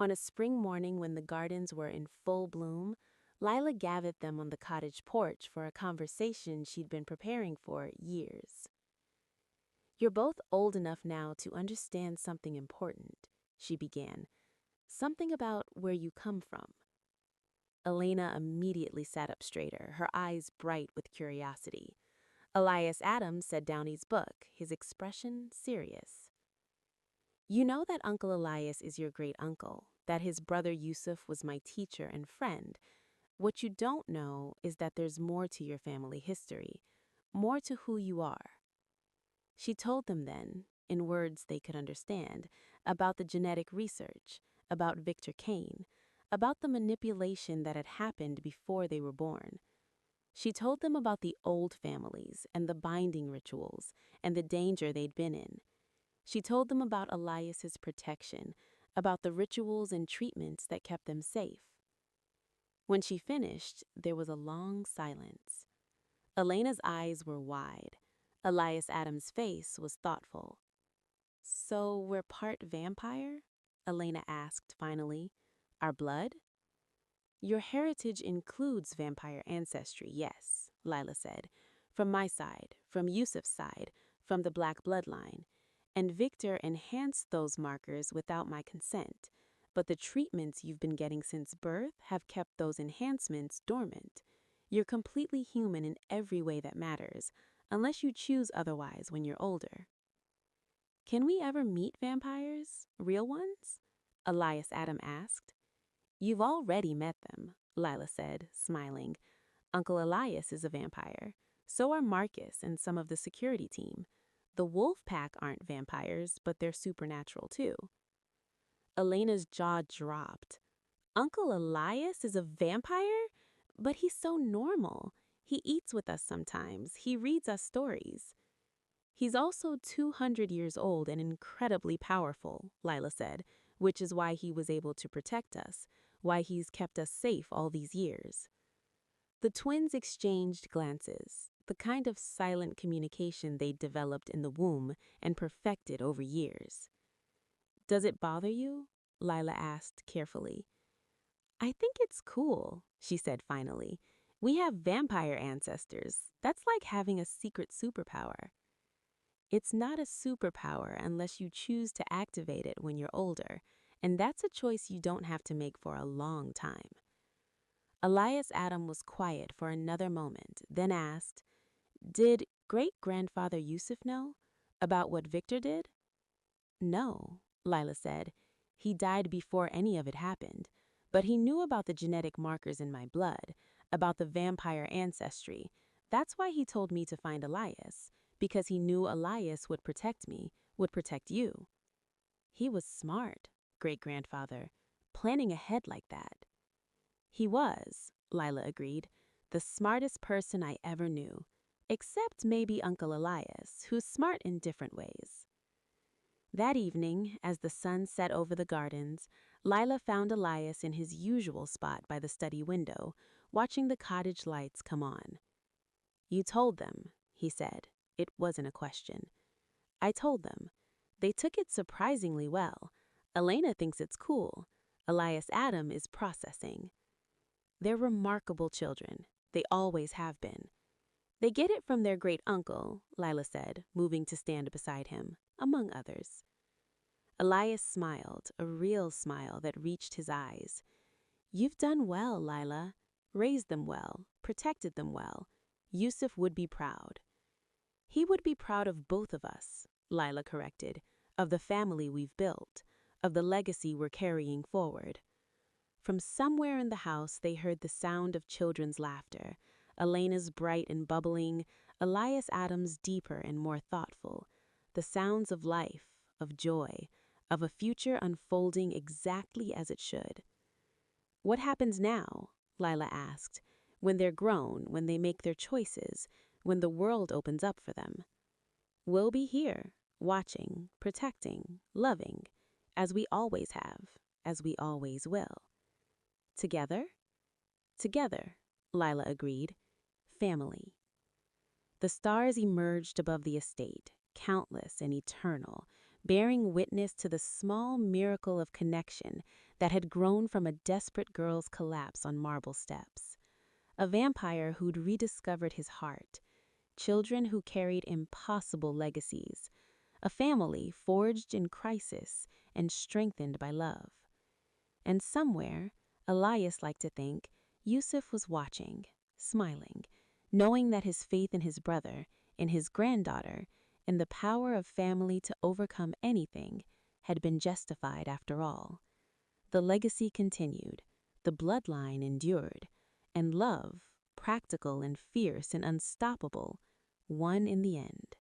On a spring morning when the gardens were in full bloom, Lila gathered them on the cottage porch for a conversation she'd been preparing for years. You're both old enough now to understand something important, she began. Something about where you come from. Elena immediately sat up straighter, her eyes bright with curiosity. Elias Adams set down his book, his expression serious. You know that Uncle Elias is your great-uncle, that his brother Yusuf was my teacher and friend. What you don't know is that there's more to your family history, more to who you are. She told them then, in words they could understand, about the genetic research, about Victor Kane, about the manipulation that had happened before they were born. She told them about the old families and the binding rituals and the danger they'd been in. She told them about Elias's protection, about the rituals and treatments that kept them safe. When she finished, there was a long silence. Elena's eyes were wide. Elias Adams' face was thoughtful. So we're part vampire? Elena asked finally. Our blood? Your heritage includes vampire ancestry, yes, Lila said. From my side, from Yusuf's side, from the black bloodline. And Victor enhanced those markers without my consent. But the treatments you've been getting since birth have kept those enhancements dormant. You're completely human in every way that matters, unless you choose otherwise when you're older. Can we ever meet vampires? Real ones? Elias Adam asked. You've already met them, Lila said, smiling. Uncle Elias is a vampire. So are Marcus and some of the security team. The wolf pack aren't vampires, but they're supernatural too. Elena's jaw dropped. Uncle Elias is a vampire? But he's so normal. He eats with us sometimes. He reads us stories. He's also 200 years old and incredibly powerful, Lila said, which is why he was able to protect us, why he's kept us safe all these years. The twins exchanged glances, the kind of silent communication they'd developed in the womb and perfected over years. Does it bother you? Lila asked carefully. I think it's cool, she said finally. We have vampire ancestors. That's like having a secret superpower. It's not a superpower unless you choose to activate it when you're older, and that's a choice you don't have to make for a long time. Elias Adam was quiet for another moment, then asked, Did great-grandfather Yusuf know about what Victor did? No, Lila said. He died before any of it happened, but he knew about the genetic markers in my blood, about the vampire ancestry. That's why he told me to find Elias, because he knew Elias would protect me, would protect you. He was smart, great-grandfather, planning ahead like that. He was, Lila agreed, the smartest person I ever knew, except maybe Uncle Elias, who's smart in different ways. That evening, as the sun set over the gardens, Lila found Elias in his usual spot by the study window, watching the cottage lights come on. You told them, he said. It wasn't a question. I told them. They took it surprisingly well. Elena thinks it's cool. Elias Adam is processing. They're remarkable children. They always have been. They get it from their great-uncle, Lila said, moving to stand beside him, among others. Elias smiled, a real smile that reached his eyes. You've done well, Lila. Raised them well, protected them well. Yusuf would be proud. He would be proud of both of us, Lila corrected, of the family we've built, of the legacy we're carrying forward. From somewhere in the house they heard the sound of children's laughter, Elena's bright and bubbling, Elias Adams deeper and more thoughtful, the sounds of life, of joy, of a future unfolding exactly as it should. What happens now? Lila asked. When they're grown, when they make their choices, when the world opens up for them. We'll be here, watching, protecting, loving, as we always have, as we always will. Together? Together, Lila agreed. Family. The stars emerged above the estate, countless and eternal, bearing witness to the small miracle of connection that had grown from a desperate girl's collapse on marble steps. A vampire who'd rediscovered his heart, children who carried impossible legacies, a family forged in crisis and strengthened by love. And somewhere, Elias liked to think, Yusuf was watching, smiling, knowing that his faith in his brother, in his granddaughter, in the power of family to overcome anything, had been justified after all. The legacy continued, the bloodline endured, and love, practical and fierce and unstoppable, won in the end.